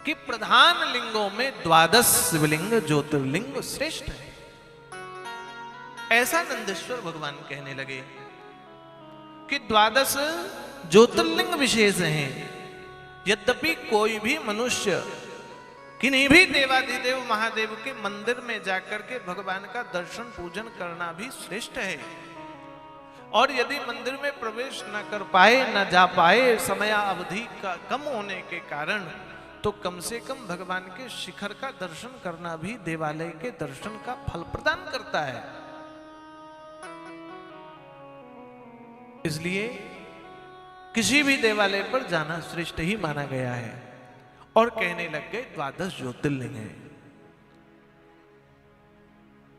कि प्रधान लिंगों में द्वादश शिवलिंग ज्योतिर्लिंग श्रेष्ठ है। ऐसा नंदेश्वर भगवान कहने लगे कि द्वादश ज्योतिर्लिंग विशेष हैं। यद्यपि कोई भी मनुष्य किन्हीं भी देवाधिदेव महादेव के मंदिर में जाकर के भगवान का दर्शन पूजन करना भी श्रेष्ठ है, और यदि मंदिर में प्रवेश न कर पाए, न जा पाए, समय अवधि का कम होने के कारण, तो कम से कम भगवान के शिखर का दर्शन करना भी देवालय के दर्शन का फल प्रदान करता है। इसलिए किसी भी देवालय पर जाना श्रेष्ठ ही माना गया है। और कहने लग गए द्वादश ज्योतिर्लिंग है।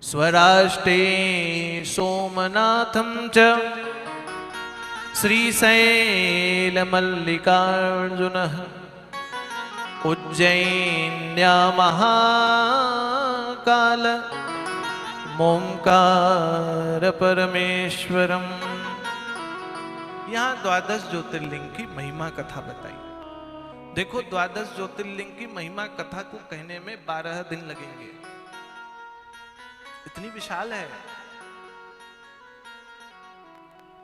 स्वराष्ट्रे सोमनाथम च श्रीशैल मल्लिकार्जुन उज्जैन्या महाकाल ओंकार परमेश्वरम। यहां द्वादश ज्योतिर्लिंग की महिमा कथा बताई। देखो, द्वादश ज्योतिर्लिंग की महिमा कथा को कहने में 12 दिन लगेंगे, इतनी विशाल है।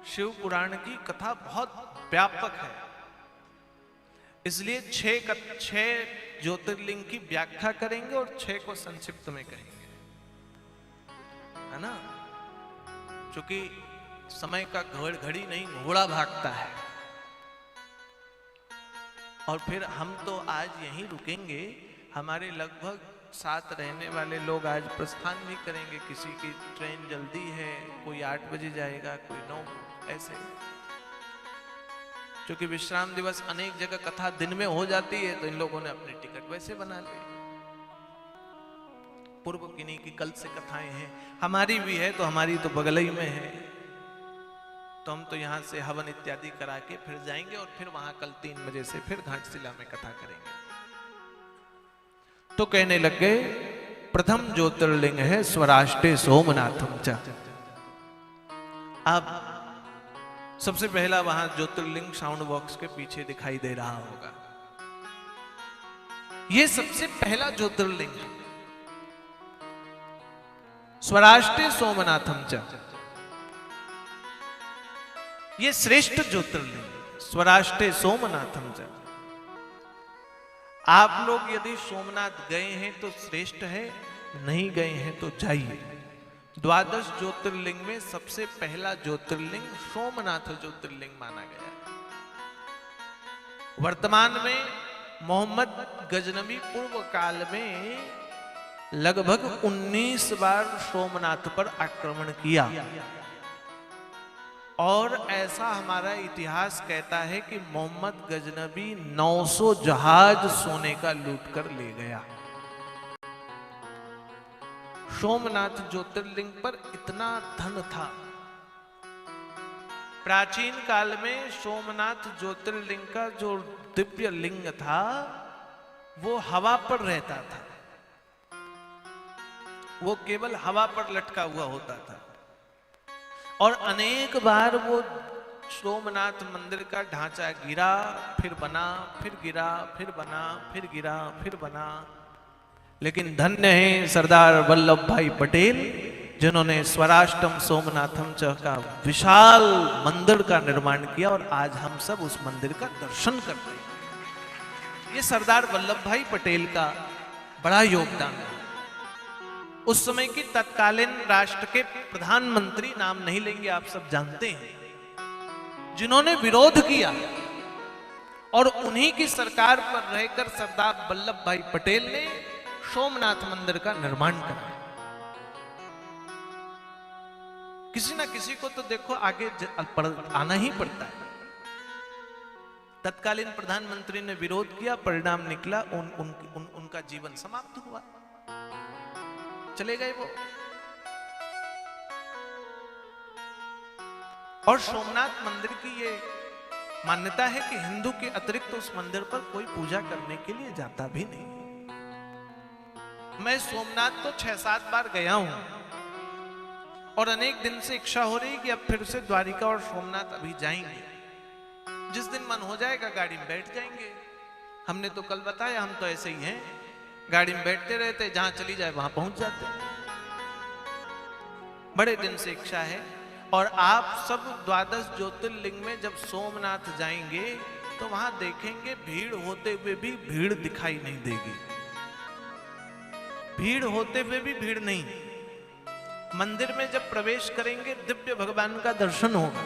शिव पुराण की कथा बहुत व्यापक है, इसलिए 6 ज्योतिर्लिंग की व्याख्या करेंगे और 6 को संक्षिप्त में कहेंगे, है ना। क्योंकि समय का घड़ी नहीं, घोड़ा भागता है। और फिर हम तो आज यहीं रुकेंगे। हमारे लगभग साथ रहने वाले लोग आज प्रस्थान भी करेंगे। किसी की ट्रेन जल्दी है, कोई 8 बजे जाएगा, कोई 9, ऐसे। क्योंकि विश्राम दिवस अनेक जगह कथा दिन में हो जाती है, तो इन लोगों ने अपनी टिकट वैसे बना ली। पूर्व किन्हीं की कल से कथाएं हैं, हमारी भी है, तो हमारी तो बगल ही में है, तो हम तो यहां से हवन इत्यादि करा के फिर जाएंगे और फिर वहां कल 3 बजे से फिर घाटशिला में कथा करेंगे। तो कहने लग गए प्रथम ज्योतिर्लिंग है स्वराष्ट्रे सोमनाथम च। अब सबसे पहला वहां ज्योतिर्लिंग साउंड बॉक्स के पीछे दिखाई दे रहा होगा। यह सबसे पहला ज्योतिर्लिंग है, स्वराष्ट्रे सोमनाथम च। ये श्रेष्ठ ज्योतिर्लिंग स्वराष्ट्रे सोमनाथम च। आप लोग यदि सोमनाथ गए हैं तो श्रेष्ठ है, नहीं गए हैं तो जाइए। द्वादश ज्योतिर्लिंग में सबसे पहला ज्योतिर्लिंग सोमनाथ ज्योतिर्लिंग माना गया है। वर्तमान में मोहम्मद गजनबी पूर्व काल में लगभग 19 बार सोमनाथ पर आक्रमण किया, और ऐसा हमारा इतिहास कहता है कि मोहम्मद गजनबी 900 जहाज सोने का लूट कर ले गया। सोमनाथ ज्योतिर्लिंग पर इतना धन था। प्राचीन काल में सोमनाथ ज्योतिर्लिंग का जो दिव्य लिंग था वो हवा पर रहता था, वो केवल हवा पर लटका हुआ होता था। और अनेक बार वो सोमनाथ मंदिर का ढांचा गिरा, फिर बना, फिर गिरा, फिर बना, फिर गिरा, फिर बना। लेकिन धन्य है सरदार वल्लभ भाई पटेल, जिन्होंने स्वराष्ट्रम सोमनाथम च का विशाल मंदिर का निर्माण किया, और आज हम सब उस मंदिर का दर्शन करते हैं। ये सरदार वल्लभ भाई पटेल का बड़ा योगदान है। उस समय की तत्कालीन राष्ट्र के प्रधानमंत्री, नाम नहीं लेंगे, आप सब जानते हैं, जिन्होंने विरोध किया, और उन्हीं की सरकार पर रहकर सरदार वल्लभ भाई पटेल ने सोमनाथ मंदिर का निर्माण कराया। किसी ना किसी को तो देखो आगे आना ही पड़ता है। तत्कालीन प्रधानमंत्री ने विरोध किया, परिणाम निकला, उनका जीवन समाप्त हुआ, चले गए वो। और सोमनाथ मंदिर की ये मान्यता है कि हिंदू के अतिरिक्त उस मंदिर पर कोई पूजा करने के लिए जाता भी नहीं। मैं सोमनाथ तो 6-7 बार गया हूं, और अनेक दिन से इच्छा हो रही कि अब फिर से द्वारिका और सोमनाथ अभी जाएंगे। जिस दिन मन हो जाएगा गाड़ी में बैठ जाएंगे, हमने तो कल बताया, हम तो ऐसे ही हैं, गाड़ी में बैठते रहते, जहां चली जाए वहां पहुंच जाते। बड़े दिन से इच्छा है। और आप सब द्वादश ज्योतिर्लिंग में जब सोमनाथ जाएंगे तो वहां देखेंगे भीड़ होते हुए भी भीड़ दिखाई नहीं देगी। भीड़ होते हुए भी भीड़ नहीं। मंदिर में जब प्रवेश करेंगे दिव्य भगवान का दर्शन होगा।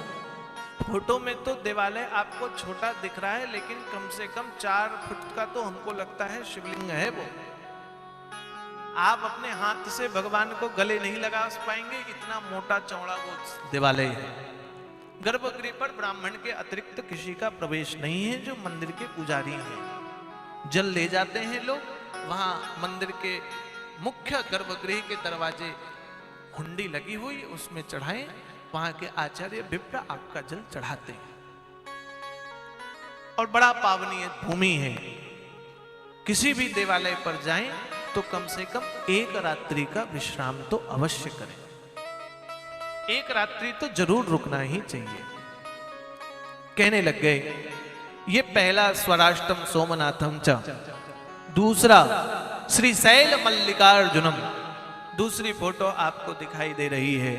फोटो में तो देवालय आपको छोटा दिख रहा है, लेकिन कम से कम 4 फुट का तो हमको लगता है शिवलिंग है वो। आप अपने हाथ से भगवान को गले नहीं लगा पाएंगे, इतना मोटा चौड़ा वो देवालय है। गर्भगृह पर ब्राह्मण के अतिरिक्त किसी का प्रवेश नहीं है, जो मंदिर के पुजारी हैं। जल ले जाते हैं लोग, वहां मंदिर के मुख्य गर्भगृह के दरवाजे हुंडी लगी हुई, उसमें चढ़ाएं, वहां के आचार्य विप्र आपका जल चढ़ाते हैं। और बड़ा पावनीय भूमि है। किसी भी देवालय पर जाएं तो कम से कम 1 रात्रि का विश्राम तो अवश्य करें। 1 रात्रि तो जरूर रुकना ही चाहिए। कहने लग गए, ये पहला स्वराष्ट्रम सोमनाथम च, दूसरा श्री शैल मल्लिकार्जुनम। दूसरी फोटो आपको दिखाई दे रही है,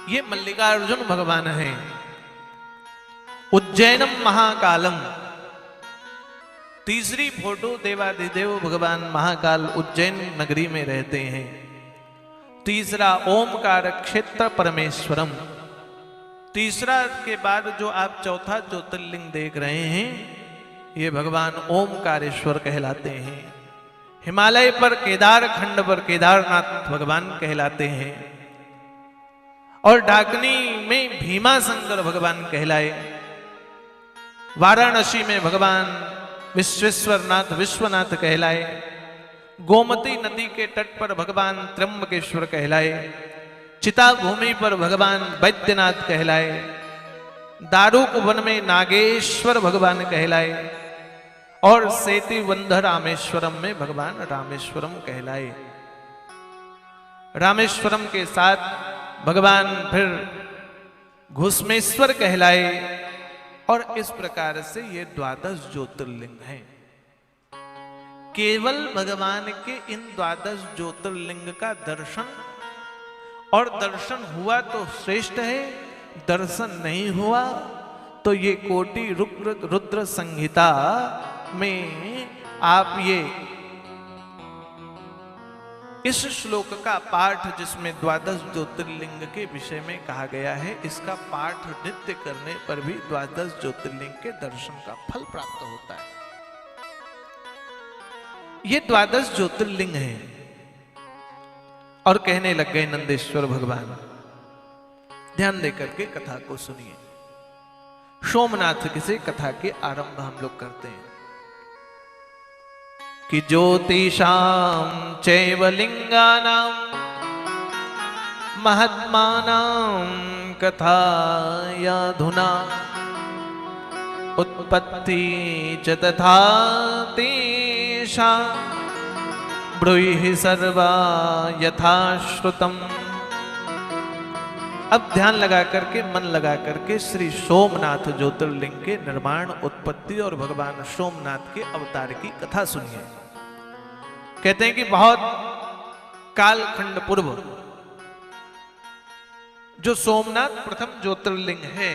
ये मल्लिकार्जुन भगवान हैं। उज्जैनम महाकालम। तीसरी फोटो देवाधिदेव भगवान महाकाल उज्जैन नगरी में रहते हैं। तीसरा ओमकार क्षेत्र परमेश्वरम। तीसरा के बाद जो आप चौथा ज्योतिर्लिंग देख रहे हैं, ये भगवान ओमकारेश्वर कहलाते हैं। हिमालय पर केदार खंड पर केदारनाथ भगवान कहलाते हैं। और डाकनी में भीमाशंकर भगवान कहलाए। वाराणसी में भगवान विश्वेश्वरनाथ विश्वनाथ कहलाए। गोमती नदी के तट पर भगवान त्र्यंबकेश्वर कहलाए। चिता भूमि पर भगवान वैद्यनाथ कहलाए। दारुक वन में नागेश्वर भगवान कहलाए। और सेतिवंध रामेश्वरम में भगवान रामेश्वरम कहलाए। रामेश्वरम के साथ भगवान फिर घुसमेश्वर कहलाए। और इस प्रकार से ये 12 ज्योतिर्लिंग हैं। केवल भगवान के इन 12 ज्योतिर्लिंग का दर्शन, और दर्शन हुआ तो श्रेष्ठ है, दर्शन नहीं हुआ तो ये कोटि रुद्र संहिता में आप ये इस श्लोक का पाठ, जिसमें 12 ज्योतिर्लिंग के विषय में कहा गया है, इसका पाठ नित्य करने पर भी 12 ज्योतिर्लिंग के दर्शन का फल प्राप्त होता है। ये 12 ज्योतिर्लिंग हैं। और कहने लग गए नंदेश्वर भगवान, ध्यान देकर के कथा को सुनिए। सोमनाथ से कथा के आरंभ हम लोग करते हैं कि ज्योतिषां चैव लिंगानां महात्मानां कथायाधुना उत्पत्ति च तथा तेषां ब्रूहि सर्वा यथा श्रुतम्। अब ध्यान लगा करके, मन लगा करके श्री सोमनाथ ज्योतिर्लिंग के निर्माण, उत्पत्ति और भगवान सोमनाथ के अवतार की कथा सुनिए। कहते हैं कि बहुत कालखंड पूर्व जो सोमनाथ प्रथम ज्योतिर्लिंग है,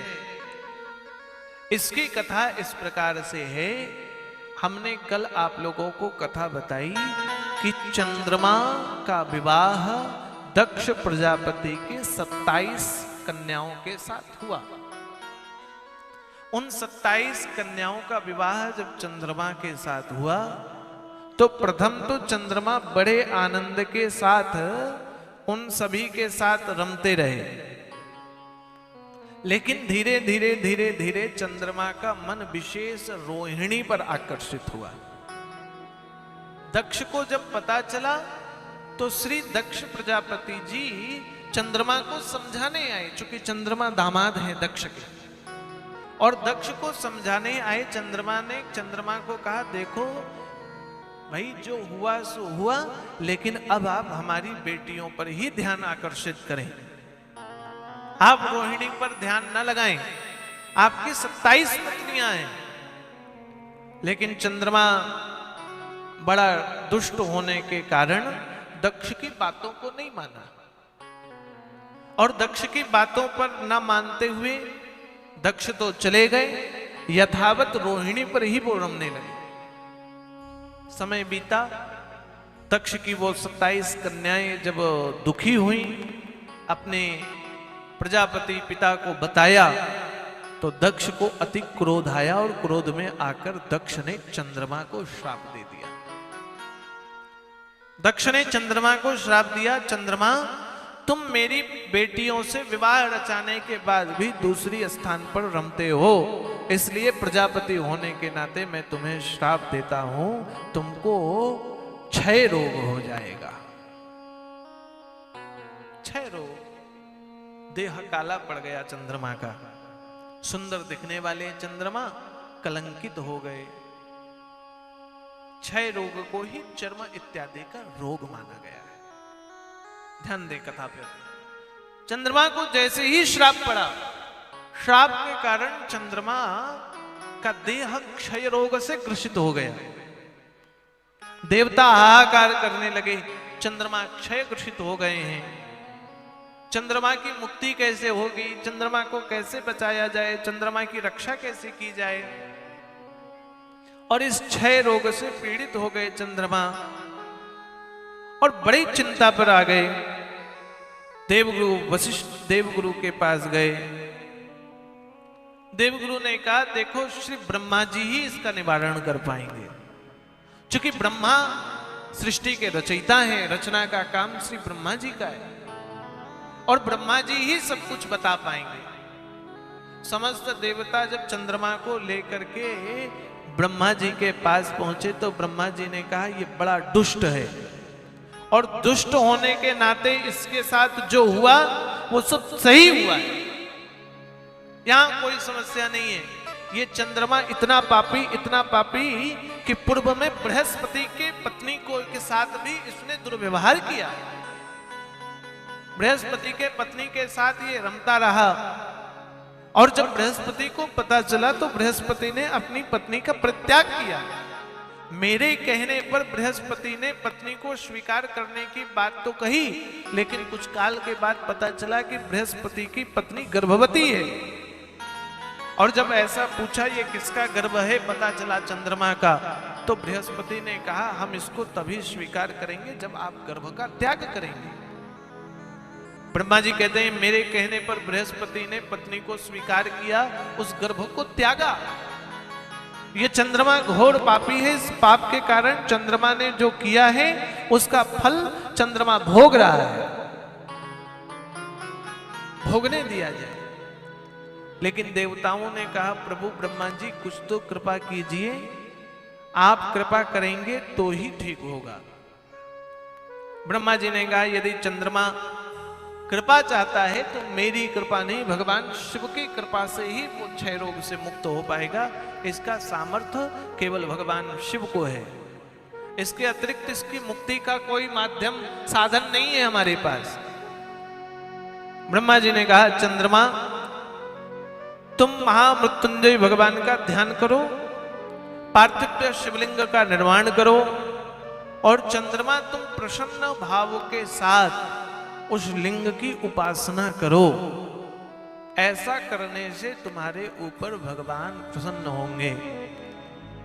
इसकी कथा इस प्रकार से है। हमने कल आप लोगों को कथा बताई कि चंद्रमा का विवाह दक्ष प्रजापति के 27 कन्याओं के साथ हुआ। उन 27 कन्याओं का विवाह जब चंद्रमा के साथ हुआ तो प्रथम तो चंद्रमा बड़े आनंद के साथ उन सभी के साथ रमते रहे, लेकिन धीरे धीरे धीरे धीरे चंद्रमा का मन विशेष रोहिणी पर आकर्षित हुआ। दक्ष को जब पता चला तो श्री दक्ष प्रजापति जी चंद्रमा को समझाने आए, चूंकि चंद्रमा दामाद हैं दक्ष के, और दक्ष को समझाने आए। चंद्रमा ने चंद्रमा को कहा, देखो भाई जो हुआ सो हुआ, लेकिन अब आप हमारी बेटियों पर ही ध्यान आकर्षित करें, आप रोहिणी पर ध्यान न लगाएं। आपकी 27 पत्नियां हैं, लेकिन चंद्रमा बड़ा दुष्ट होने के कारण दक्ष की बातों को नहीं माना, और दक्ष की बातों पर न मानते हुए दक्ष तो चले गए, यथावत रोहिणी पर ही वो रमने लगे। समय बीता, दक्ष की वो 27 कन्याएं जब दुखी हुई, अपने प्रजापति पिता को बताया, तो दक्ष को अति क्रोध आया और क्रोध में आकर दक्ष ने चंद्रमा को श्राप दे दिया। दक्ष ने चंद्रमा को श्राप दिया, चंद्रमा तुम मेरी बेटियों से विवाह रचाने के बाद भी दूसरी स्थान पर रमते हो, इसलिए प्रजापति होने के नाते मैं तुम्हें श्राप देता हूं, तुमको क्षय रोग हो जाएगा। क्षय रोग, देह काला पड़ गया चंद्रमा का, सुंदर दिखने वाले चंद्रमा कलंकित हो गए। क्षय रोग को ही चर्म इत्यादि का रोग माना गया है। ध्यान दे कथा पे। चंद्रमा को जैसे ही श्राप पड़ा, श्राप के कारण चंद्रमा का देह क्षय रोग से ग्रसित हो गया। देवता हाहाकार करने लगे, चंद्रमा क्षय ग्रसित हो गए हैं, चंद्रमा की मुक्ति कैसे होगी, चंद्रमा को कैसे बचाया जाए, चंद्रमा की रक्षा कैसे की जाए। और इस क्षय रोग से पीड़ित हो गए चंद्रमा और बड़ी चिंता पर आ गए। देवगुरु वशिष्ठ देवगुरु के पास गए। देवगुरु ने कहा, देखो श्री ब्रह्मा जी ही इसका निवारण कर पाएंगे, क्योंकि ब्रह्मा सृष्टि के रचयिता हैं, रचना का काम श्री ब्रह्मा जी का है और ब्रह्मा जी ही सब कुछ बता पाएंगे। समस्त देवता जब चंद्रमा को लेकर के ब्रह्मा जी के पास पहुंचे तो ब्रह्मा जी ने कहा, ये बड़ा दुष्ट है और दुष्ट होने के नाते इसके साथ जो हुआ वो सब सही हुआ है, यहां कोई समस्या नहीं है। ये चंद्रमा इतना पापी कि पूर्व में बृहस्पति के पत्नी को के साथ भी इसने दुर्व्यवहार किया। बृहस्पति के पत्नी के साथ ये रमता रहा और जब बृहस्पति को पता चला तो बृहस्पति ने अपनी पत्नी का परित्याग किया। मेरे कहने पर बृहस्पति ने पत्नी को स्वीकार करने की बात तो कही, लेकिन कुछ काल के बाद पता चला कि बृहस्पति की पत्नी गर्भवती है। और जब ऐसा पूछा ये किसका गर्भ है, पता चला चंद्रमा का, तो बृहस्पति ने कहा, हम इसको तभी स्वीकार करेंगे जब आप गर्भ का त्याग करेंगे। ब्रह्मा जी कहते हैं, मेरे कहने पर बृहस्पति ने पत्नी को स्वीकार किया, उस गर्भ को त्यागा। ये चंद्रमा घोर पापी है, इस पाप के कारण चंद्रमा ने जो किया है उसका फल चंद्रमा भोग रहा है, भोगने दिया जाए। लेकिन देवताओं ने कहा, प्रभु ब्रह्मा जी कुछ तो कृपा कीजिए, आप कृपा करेंगे तो ही ठीक होगा। ब्रह्मा जी ने कहा, यदि चंद्रमा कृपा चाहता है तो मेरी कृपा नहीं, भगवान शिव की कृपा से ही वो क्षय रोग से मुक्त हो पाएगा। इसका सामर्थ्य केवल भगवान शिव को है, इसके अतिरिक्त इसकी मुक्ति का कोई माध्यम साधन नहीं है हमारे पास। ब्रह्मा जी ने कहा, चंद्रमा तुम महामृत्युंजय भगवान का ध्यान करो, पार्थिव शिवलिंग का निर्माण करो और चंद्रमा तुम प्रसन्न भाव के साथ उस लिंग की उपासना करो। ऐसा करने से तुम्हारे ऊपर भगवान प्रसन्न होंगे।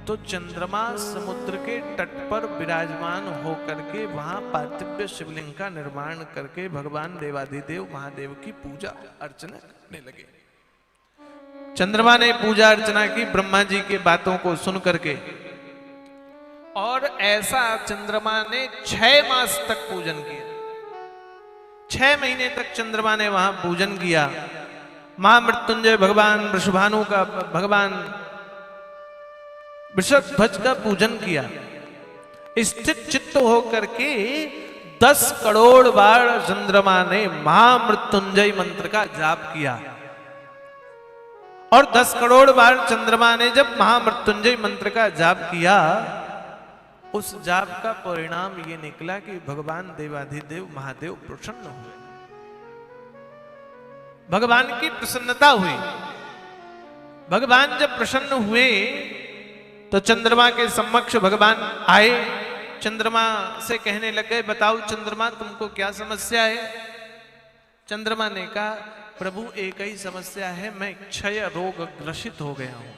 तो चंद्रमा समुद्र के तट पर विराजमान होकर के वहां पार्थिव शिवलिंग का निर्माण करके भगवान देवाधिदेव महादेव की पूजा अर्चना करने लगे। चंद्रमा ने पूजा अर्चना की ब्रह्मा जी की बातों को सुन करके, और ऐसा चंद्रमा ने 6 मास तक पूजन किया। 6 महीने तक चंद्रमा ने वहां पूजन किया। महामृत्युंजय भगवान वृषभानु का, भगवान वृषभध्वज का पूजन किया। स्थित चित्त होकर के 10 करोड़ बार चंद्रमा ने महामृत्युंजय मंत्र का जाप किया। और 10 करोड़ बार चंद्रमा ने जब महामृत्युंजय मंत्र का जाप किया, उस जाप का परिणाम ये निकला कि भगवान देवाधिदेव महादेव प्रसन्न हुए, भगवान की प्रसन्नता हुई। भगवान जब प्रसन्न हुए तो चंद्रमा के समक्ष भगवान आए, चंद्रमा से कहने लगे, बताओ चंद्रमा तुमको क्या समस्या है? चंद्रमा ने कहा, प्रभु एक ही समस्या है, मैं क्षय रोग ग्रसित हो गया हूं,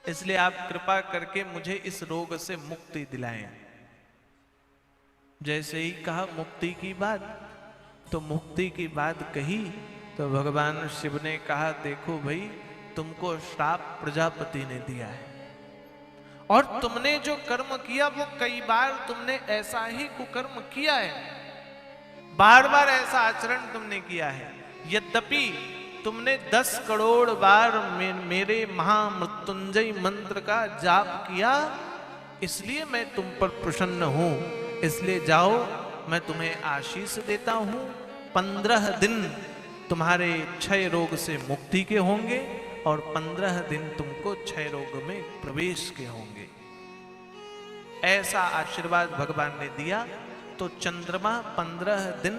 इसलिए आप कृपा करके मुझे इस रोग से मुक्ति दिलाएं। जैसे ही कहा मुक्ति की बात, तो मुक्ति की बात कही तो भगवान शिव ने कहा, देखो भाई, तुमको श्राप प्रजापति ने दिया है और तुमने जो कर्म किया वो कई बार तुमने ऐसा ही कुकर्म किया है, बार बार ऐसा आचरण तुमने किया है। यद्यपि तुमने 10 करोड़ बार मेरे महामृत्युंजय मंत्र का जाप किया, इसलिए मैं तुम पर प्रसन्न हूं। इसलिए जाओ, मैं तुम्हें आशीष देता हूं, 15 दिन तुम्हारे क्षय रोग से मुक्ति के होंगे और 15 दिन तुमको क्षय रोग में प्रवेश के होंगे। ऐसा आशीर्वाद भगवान ने दिया। तो चंद्रमा 15 दिन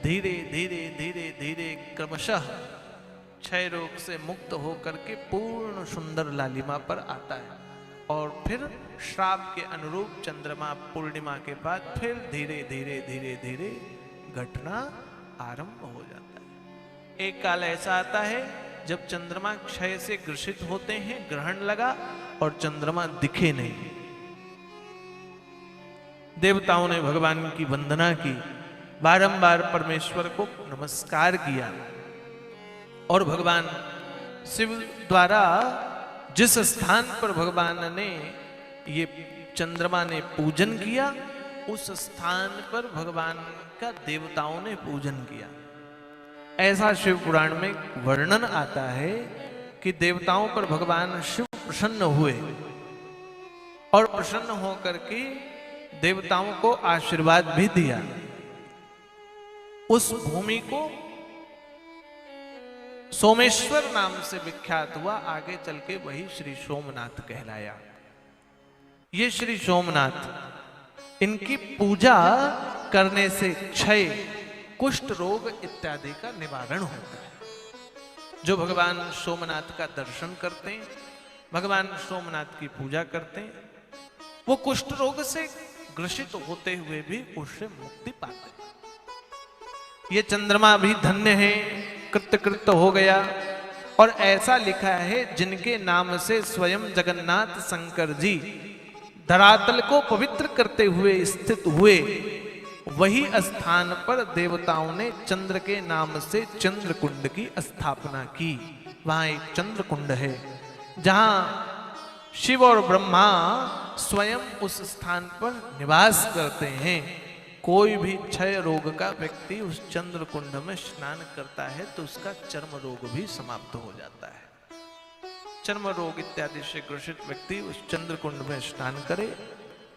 धीरे धीरे धीरे धीरे क्रमशः क्षय रोग से मुक्त होकर के पूर्ण सुंदर लालिमा पर आता है और फिर श्राप के अनुरूप चंद्रमा पूर्णिमा के बाद फिर धीरे धीरे धीरे धीरे घटना आरंभ हो जाता है। एक काल ऐसा आता है जब चंद्रमा क्षय से ग्रसित होते हैं, ग्रहण लगा और चंद्रमा दिखे नहीं। देवताओं ने भगवान की वंदना की, बारंबार परमेश्वर को नमस्कार किया और भगवान शिव द्वारा जिस स्थान पर भगवान ने ये चंद्रमा ने पूजन किया, उस स्थान पर भगवान का देवताओं ने पूजन किया। ऐसा शिव पुराण में वर्णन आता है कि देवताओं पर भगवान शिव प्रसन्न हुए और प्रसन्न होकर के देवताओं को आशीर्वाद भी दिया। उस भूमि को सोमेश्वर नाम से विख्यात हुआ, आगे चल के वही श्री सोमनाथ कहलाया। ये श्री सोमनाथ, इनकी पूजा करने से क्षय, कुष्ठ रोग इत्यादि का निवारण होता है। जो भगवान सोमनाथ का दर्शन करते हैं, भगवान सोमनाथ की पूजा करते हैं, वो कुष्ठ रोग से ग्रसित होते हुए भी उससे मुक्ति पाते हैं। ये चंद्रमा भी धन्य है, कृत हो गया। और ऐसा लिखा है, जिनके नाम से स्वयं जगन्नाथ शंकर जी धरातल को पवित्र करते हुए स्थित हुए, वही स्थान पर देवताओं ने चंद्र के नाम से चंद्रकुंड की स्थापना की। वहां एक चंद्रकुंड है जहां शिव और ब्रह्मा स्वयं उस स्थान पर निवास करते हैं। कोई भी क्षय रोग का व्यक्ति उस चंद्र कुंड में स्नान करता है तो उसका चर्म रोग भी समाप्त हो जाता है। चर्म रोग इत्यादि से ग्रसित व्यक्ति उस चंद्र कुंड में स्नान करे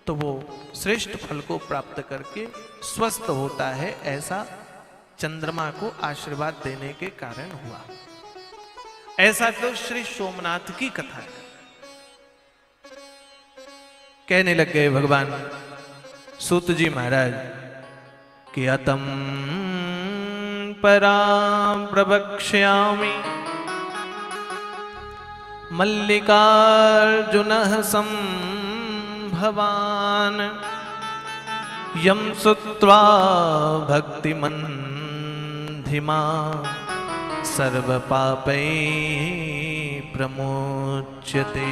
तो वो श्रेष्ठ फल को प्राप्त करके स्वस्थ होता है। ऐसा चंद्रमा को आशीर्वाद देने के कारण हुआ। ऐसा तो श्री सोमनाथ की कथा है। कहने लग गए भगवान सूत जी महाराज कि अतम परां प्रवक्ष्यामि मल्लिकार्जुनः संभवान् यं सुत्वा भक्तिमन्धिमां सर्वपापैः प्रमुच्यते।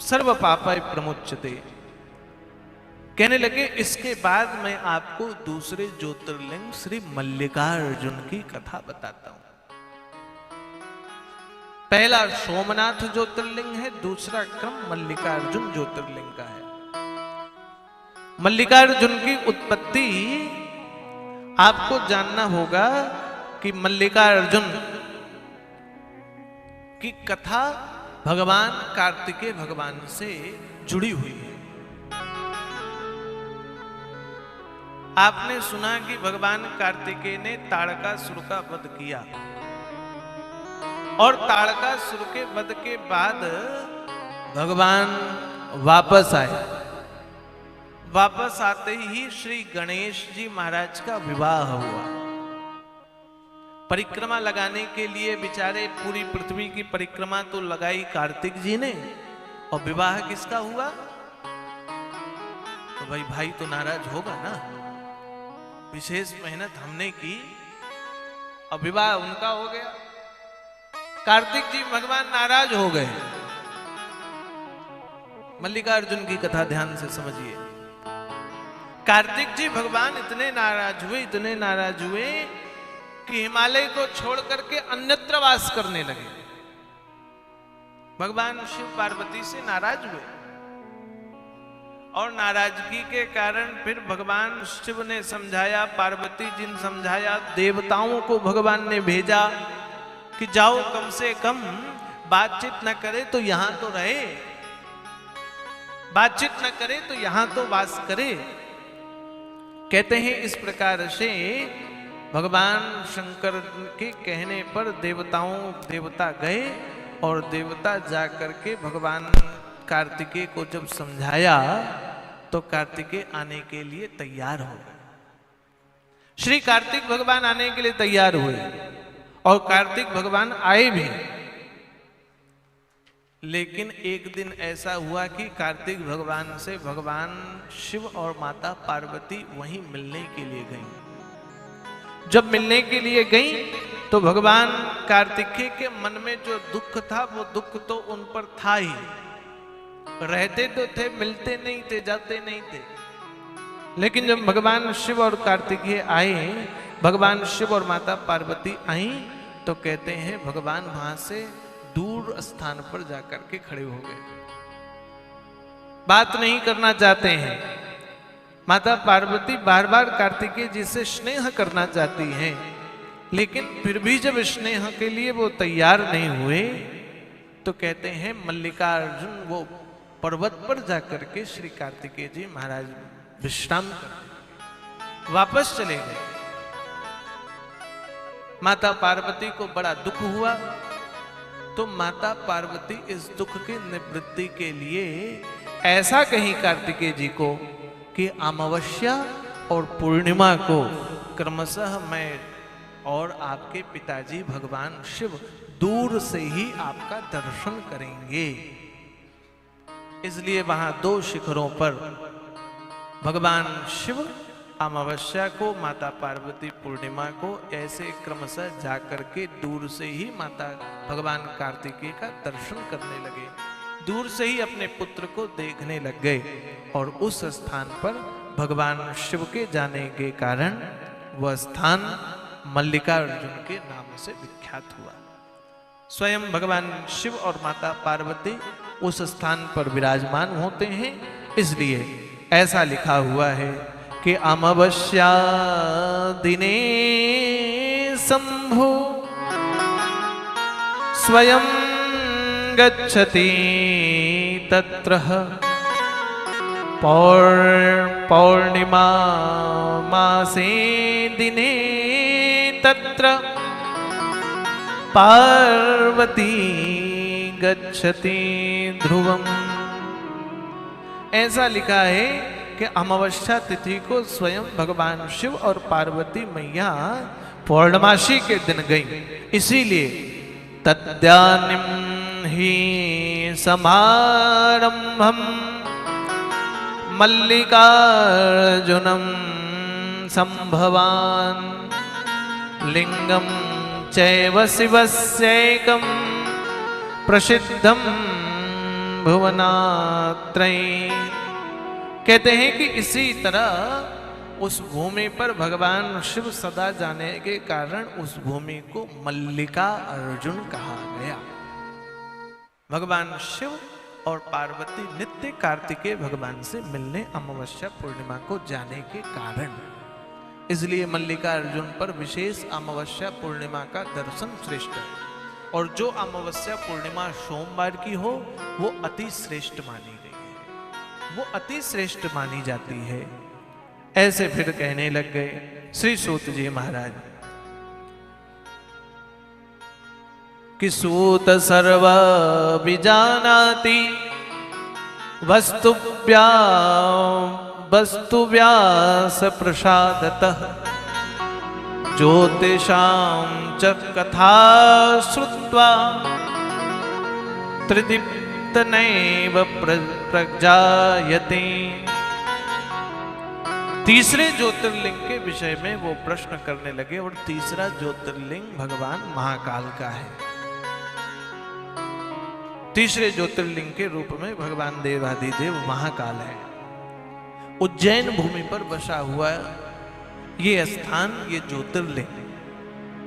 सर्व पापाय प्रमुच्यते। कहने लगे, इसके बाद मैं आपको दूसरे ज्योतिर्लिंग श्री मल्लिकार्जुन की कथा बताता हूं। पहला सोमनाथ ज्योतिर्लिंग है, दूसरा क्रम मल्लिकार्जुन ज्योतिर्लिंग का है। मल्लिकार्जुन की उत्पत्ति आपको जानना होगा कि मल्लिकार्जुन की कथा भगवान कार्तिकेय भगवान से जुड़ी हुई है। आपने सुना कि भगवान कार्तिकेय ने ताड़कासुर का वध किया और ताड़कासुर के वध के बाद भगवान वापस आए। वापस आते ही श्री गणेश जी महाराज का विवाह हुआ। परिक्रमा लगाने के लिए बेचारे पूरी पृथ्वी की परिक्रमा तो लगाई कार्तिक जी ने, और विवाह किसका हुआ? तो भाई तो नाराज होगा ना, विशेष मेहनत हमने की और विवाह उनका हो गया। कार्तिक जी भगवान नाराज हो गए। मल्लिकार्जुन की कथा ध्यान से समझिए। कार्तिक जी भगवान इतने नाराज हुए कि हिमालय को छोड़ करके अन्यत्र वास करने लगे। भगवान शिव पार्वती से नाराज हुए और नाराजगी के कारण फिर भगवान शिव ने समझाया, पार्वती जी ने समझाया, देवताओं को भगवान ने भेजा कि जाओ कम से कम बातचीत न करे तो यहां तो रहे, बातचीत न करे तो यहां तो वास करे। कहते हैं इस प्रकार से भगवान शंकर के कहने पर देवता गए और देवता जाकर के भगवान कार्तिकेय को जब समझाया तो कार्तिकेय आने के लिए तैयार हो गए। श्री कार्तिक भगवान आने के लिए तैयार हुए और कार्तिक भगवान आए भी। लेकिन एक दिन ऐसा हुआ कि कार्तिक भगवान से भगवान शिव और माता पार्वती वहीं मिलने के लिए गई। जब मिलने के लिए गई तो भगवान कार्तिकेय के मन में जो दुख था वो दुख तो उन पर था ही, रहते तो थे, मिलते नहीं थे, जाते नहीं थे। लेकिन जब भगवान शिव और कार्तिकेय आए, भगवान शिव और माता पार्वती आई, तो कहते हैं भगवान वहां से दूर स्थान पर जाकर के खड़े हो गए, बात नहीं करना चाहते हैं। माता पार्वती बार बार कार्तिकेय जी से स्नेह करना चाहती हैं, लेकिन फिर भी जब स्नेह के लिए वो तैयार नहीं हुए तो कहते हैं मल्लिकार्जुन वो पर्वत पर जाकर के श्री कार्तिकेय जी महाराज विश्राम कर वापस चले गए। माता पार्वती को बड़ा दुख हुआ, तो माता पार्वती इस दुख की निवृत्ति के लिए ऐसा कही कार्तिकेय जी को कि अमावस्या और पूर्णिमा को क्रमशः मैं और आपके पिताजी भगवान शिव दूर से ही आपका दर्शन करेंगे। इसलिए वहां 2 शिखरों पर भगवान शिव अमावस्या को, माता पार्वती पूर्णिमा को ऐसे क्रमशः जाकर के दूर से ही माता भगवान कार्तिकेय का दर्शन करने लगे, दूर से ही अपने पुत्र को देखने लग गए। और उस स्थान पर भगवान शिव के जाने के कारण वह स्थान मल्लिकार्जुन के नाम से विख्यात हुआ। स्वयं भगवान शिव और माता पार्वती उस स्थान पर विराजमान होते हैं, इसलिए ऐसा लिखा हुआ है कि अमावस्या दिने शंभु स्वयं गच्छति तत्र पौर्णिमा मासे दिने तत्र पार्वती गच्छति ध्रुवम। ऐसा लिखा है कि अमावस्या तिथि को स्वयं भगवान शिव और पार्वती मैया पौर्णमासी के दिन गई, इसीलिए तद्यानिम ही समारंभम मल्लिकार्जुनम संभवान लिंगम चैव शिवस्यैकं प्रसिद्धम भुवनात्रयी। कहते हैं कि इसी तरह उस भूमि पर भगवान शिव सदा जाने के कारण उस भूमि को मल्लिका अर्जुन कहा गया। भगवान शिव और पार्वती नित्य कार्तिकेय भगवान से मिलने अमावस्या पूर्णिमा को जाने के कारण, इसलिए मल्लिका अर्जुन पर विशेष अमावस्या पूर्णिमा का दर्शन श्रेष्ठ है। और जो अमावस्या पूर्णिमा सोमवार की हो वो अति श्रेष्ठ मानी गई है, वो अति श्रेष्ठ मानी जाती है। ऐसे फिर कहने लग गए श्री सूत जी महाराज कि सूत सर्व विजानाति वस्तु व्यास प्रसादतः ज्योतिषां च कथा श्रुत्वा त्रिदीप्तनैव प्रजायते। तीसरे ज्योतिर्लिंग के विषय में वो प्रश्न करने लगे और तीसरा ज्योतिर्लिंग भगवान महाकाल का है। तीसरे ज्योतिर्लिंग के रूप में भगवान देवाधिदेव महाकाल है। उज्जैन भूमि पर बसा हुआ ये स्थान, ये ज्योतिर्लिंग,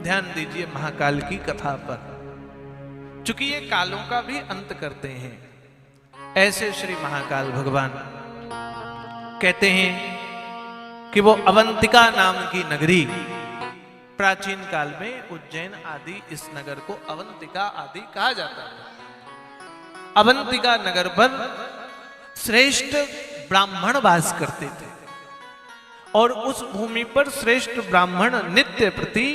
ध्यान दीजिए महाकाल की कथा पर, चूंकि ये कालों का भी अंत करते हैं। ऐसे श्री महाकाल भगवान कहते हैं कि वो अवंतिका नाम की नगरी, प्राचीन काल में उज्जैन आदि इस नगर को अवंतिका आदि कहा जाता है। अवंतिका नगर पर श्रेष्ठ ब्राह्मण वास करते थे और उस भूमि पर श्रेष्ठ ब्राह्मण नित्य प्रति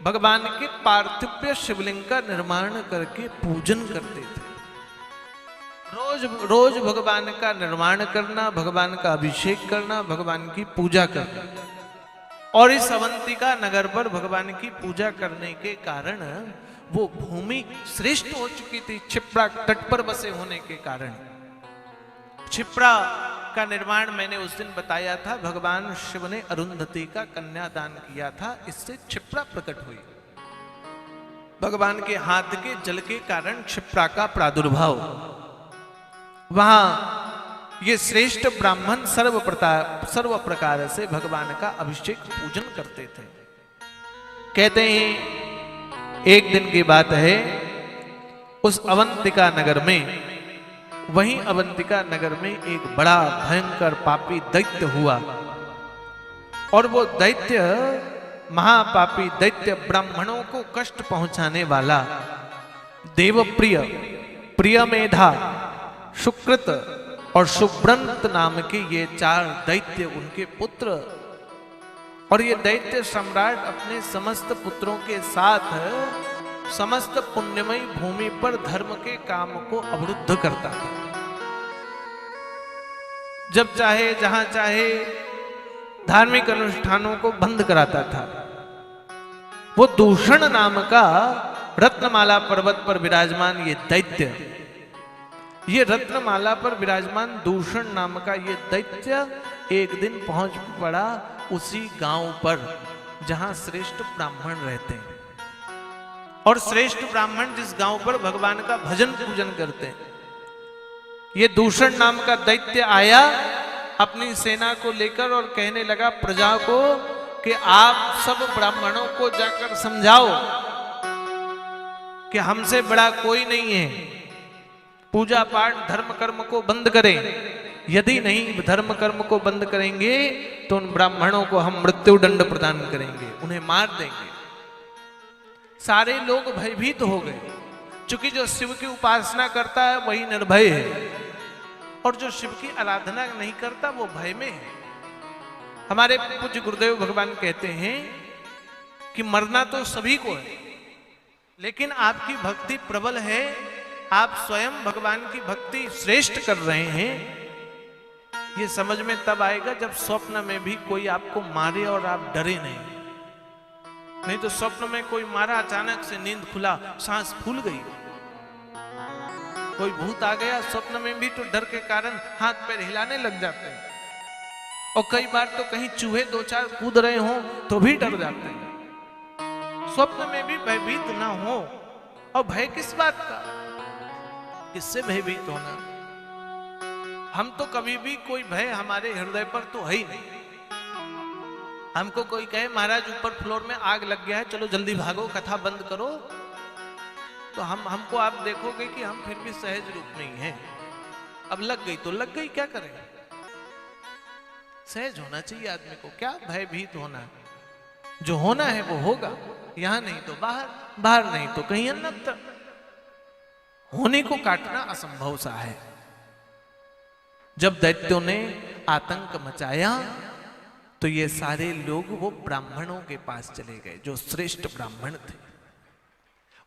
भगवान के पार्थिव शिवलिंग का निर्माण करके पूजन करते थे। रोज भगवान का निर्माण करना, भगवान का अभिषेक करना, भगवान की पूजा करना। और इस अवंतिका नगर पर भगवान की पूजा करने के कारण वो भूमि श्रेष्ठ हो चुकी थी। क्षिप्रा तट पर बसे होने के कारण क्षिप्रा का निर्माण मैंने उस दिन बताया था। भगवान शिव ने अरुंधति का कन्यादान किया था, इससे क्षिप्रा प्रकट हुई। भगवान के हाथ के जल के कारण क्षिप्रा का प्रादुर्भाव। वहां ये श्रेष्ठ ब्राह्मण सर्व प्रकार से भगवान का अभिषेक पूजन करते थे। कहते हैं एक दिन की बात है, उस अवंतिका नगर में, वहीं अवंतिका नगर में एक बड़ा भयंकर पापी दैत्य हुआ और वो दैत्य, महापापी दैत्य, ब्राह्मणों को कष्ट पहुंचाने वाला देवप्रिय, प्रियमेधा, सुकृत और सुब्रंत नाम के ये 4 दैत्य, उनके पुत्र। और ये दैत्य सम्राट अपने समस्त पुत्रों के साथ समस्त पुण्यमयी भूमि पर धर्म के काम को अवरुद्ध करता था। जब चाहे जहां चाहे धार्मिक अनुष्ठानों को बंद कराता था। वो दूषण नाम का रत्नमाला पर्वत पर विराजमान ये दैत्य, ये रत्नमाला पर विराजमान दूषण नाम का ये दैत्य एक दिन पहुंच पड़ा उसी गांव पर जहां श्रेष्ठ ब्राह्मण रहते हैं। और श्रेष्ठ ब्राह्मण जिस गांव पर भगवान का भजन पूजन करते हैं, ये दूषण नाम का दैत्य आया अपनी सेना को लेकर और कहने लगा प्रजा को कि आप सब ब्राह्मणों को जाकर समझाओ कि हमसे बड़ा कोई नहीं है। पूजा पाठ धर्म कर्म को बंद करें। यदि नहीं धर्म कर्म को बंद करेंगे तो उन ब्राह्मणों को हम मृत्यु दंड प्रदान करेंगे, उन्हें मार देंगे। सारे लोग भयभीत हो गए, क्योंकि जो शिव की उपासना करता है वही निर्भय है और जो शिव की आराधना नहीं करता वो भय में है। हमारे पूज्य गुरुदेव भगवान कहते हैं कि मरना तो सभी को है, लेकिन आपकी भक्ति प्रबल है, आप स्वयं भगवान की भक्ति श्रेष्ठ कर रहे हैं। ये समझ में तब आएगा जब स्वप्न में भी कोई आपको मारे और आप डरे नहीं तो स्वप्न में कोई मारा, अचानक से नींद खुला, सांस फूल गई, कोई भूत आ गया स्वप्न में भी तो डर के कारण हाथ पैर हिलाने लग जाते हैं। और कई बार तो कहीं चूहे 2-4 कूद रहे हों तो भी डर जाते हैं। स्वप्न में भी भयभीत ना हो। और भय किस बात का, किससे भयभीत होना? हम तो कभी भी कोई भय हमारे हृदय पर तो है ही नहीं। हमको कोई कहे महाराज ऊपर फ्लोर में आग लग गया है, चलो जल्दी भागो, कथा बंद करो, तो हमको आप देखोगे कि हम फिर भी सहज रूप में ही हैं। अब लग गई तो लग गई, क्या करें? सहज होना चाहिए आदमी को, क्या भयभीत होना? जो होना है वो होगा, यहां नहीं तो बाहर, बाहर नहीं तो कहीं अन्यत्र। होने को काटना असंभव सा है। जब दैत्यों ने आतंक मचाया तो ये सारे लोग वो ब्राह्मणों के पास चले गए जो श्रेष्ठ ब्राह्मण थे।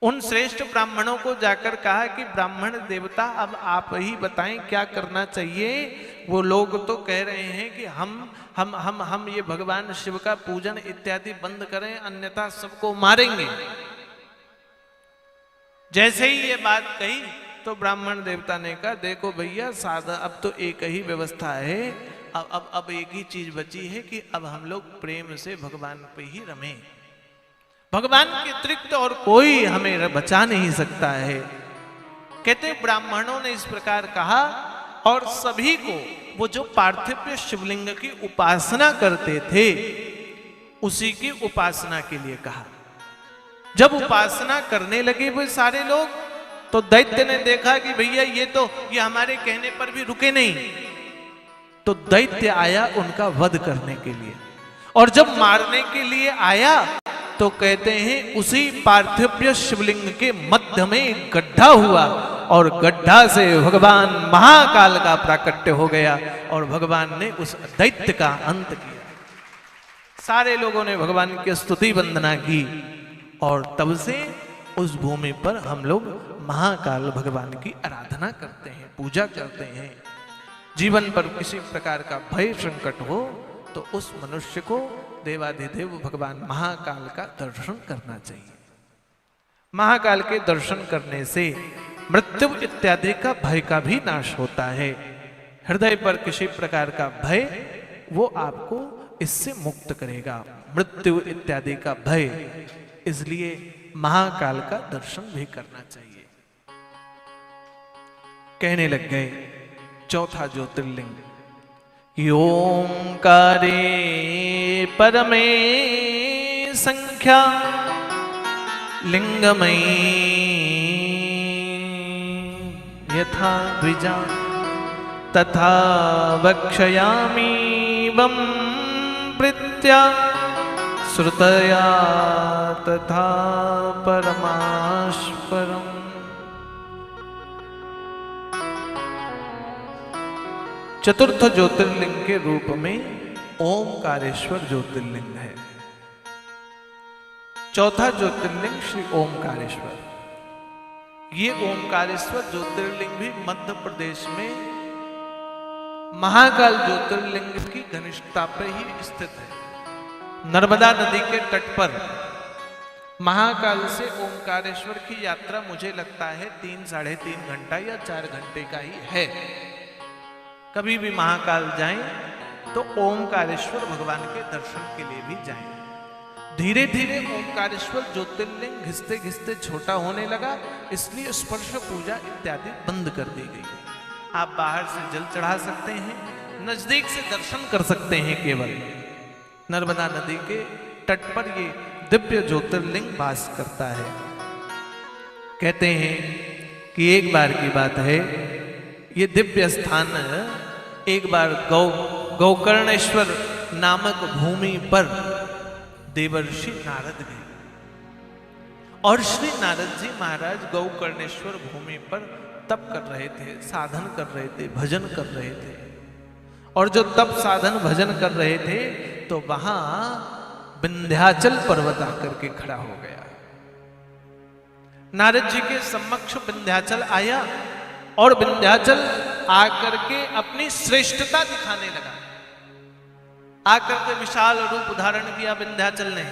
उन श्रेष्ठ ब्राह्मणों को जाकर कहा कि ब्राह्मण देवता अब आप ही बताएं क्या करना चाहिए। वो लोग तो कह रहे हैं कि हम ये भगवान शिव का पूजन इत्यादि बंद करें, अन्यथा सबको मारेंगे। जैसे ही ये बात कही तो ब्राह्मण देवता ने कहा, देखो भैया साधा, अब तो एक ही व्यवस्था है, अब एक ही चीज बची है कि अब हम लोग प्रेम से भगवान पे ही रमें। भगवान के अतिरिक्त और कोई हमें बचा नहीं सकता है। कहते ब्राह्मणों ने इस प्रकार कहा और सभी को वो जो पार्थिव शिवलिंग की उपासना करते थे उसी की उपासना के लिए कहा। जब उपासना करने लगे वो सारे लोग, तो दैत्य ने देखा कि भैया ये हमारे कहने पर भी रुके नहीं, तो दैत्य आया उनका वध करने के लिए। और जब मारने के लिए आया तो कहते हैं उसी पार्थिव शिवलिंग के मध्य में गड्ढा हुआ और गड्ढा से भगवान महाकाल का प्राकट्य हो गया और भगवान ने उस दैत्य का अंत किया। सारे लोगों ने भगवान की स्तुति वंदना की और तब से उस भूमि पर हम लोग महाकाल भगवान की आराधना करते हैं, पूजा करते हैं। जीवन पर किसी प्रकार का भय संकट हो तो उस मनुष्य को देवाधिदेव भगवान महाकाल का दर्शन करना चाहिए। महाकाल के दर्शन करने से मृत्यु इत्यादि का भय का भी नाश होता है। हृदय पर किसी प्रकार का भय वो आपको इससे मुक्त करेगा, मृत्यु इत्यादि का भय। इसलिए महाकाल का दर्शन भी करना चाहिए। कहने लग गए चौथा ज्योतिर्लिंग, ओंकारे परमे संख्या लिंगमयी यथा द्विजा तथा वक्षयामि वं प्रीत्या श्रुतया तथा परमाश्परम्। चतुर्थ ज्योतिर्लिंग के रूप में ओमकारेश्वर ज्योतिर्लिंग है। चौथा ज्योतिर्लिंग श्री ओमकारेश्वर। ये ओमकारेश्वर ज्योतिर्लिंग भी मध्य प्रदेश में महाकाल ज्योतिर्लिंग की घनिष्ठता पर ही स्थित है। नर्मदा नदी के तट पर महाकाल से ओमकारेश्वर की यात्रा मुझे लगता है 3-3.5 घंटा या 4 घंटे का ही है। कभी भी महाकाल जाएं तो ओमकारेश्वर भगवान के दर्शन के लिए भी जाएं। धीरे धीरे ओमकारेश्वर ज्योतिर्लिंग घिसते घिसते छोटा होने लगा, इसलिए स्पर्श पूजा इत्यादि बंद कर दी गई। आप बाहर से जल चढ़ा सकते हैं, नजदीक से दर्शन कर सकते हैं। केवल नर्मदा नदी के तट पर ये दिव्य ज्योतिर्लिंग वास करता है। कहते हैं कि एक बार की बात है, ये दिव्य स्थान एक बार गौकर्णेश्वर नामक भूमि पर देवर्षि नारद गए और श्री नारद जी महाराज गौकर्णेश्वर भूमि पर तप कर रहे थे, साधन कर रहे थे, भजन कर रहे थे। और जो तप साधन भजन कर रहे थे तो वहां विंध्याचल पर्वत आकर के खड़ा हो गया। नारद जी के समक्ष विंध्याचल आया और विंध्याचल आकर के अपनी श्रेष्ठता दिखाने लगा। आकर के विशाल रूप धारण किया विंध्याचल ने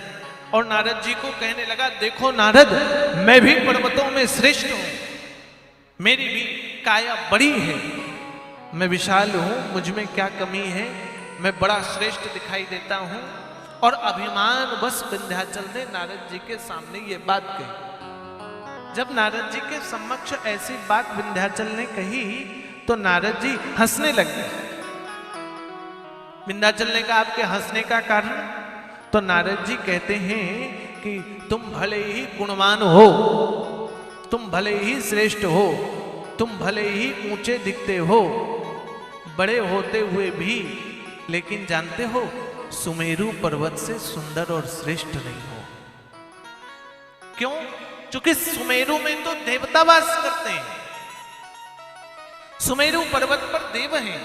और नारद जी को कहने लगा, देखो नारद, मैं भी पर्वतों में श्रेष्ठ हूं, मेरी भी काया बड़ी है, मैं विशाल हूं, मुझ में क्या कमी है, मैं बड़ा श्रेष्ठ दिखाई देता हूं। और अभिमान बस विंध्याचल ने नारद जी के सामने ये बात कही। जब नारद जी के समक्ष ऐसी बात विंध्याचल ने कही तो नारद जी हंसने लगे। विंध्याचल ने कहा, आपके हंसने का कारण? तो नारद जी कहते हैं कि तुम भले ही गुणवान हो, तुम भले ही श्रेष्ठ हो, तुम भले ही ऊंचे दिखते हो, बड़े होते हुए भी, लेकिन जानते हो सुमेरु पर्वत से सुंदर और श्रेष्ठ नहीं हो। क्यों? क्योंकि सुमेरु में तो देवता वास करते हैं, सुमेरु पर्वत पर देव हैं,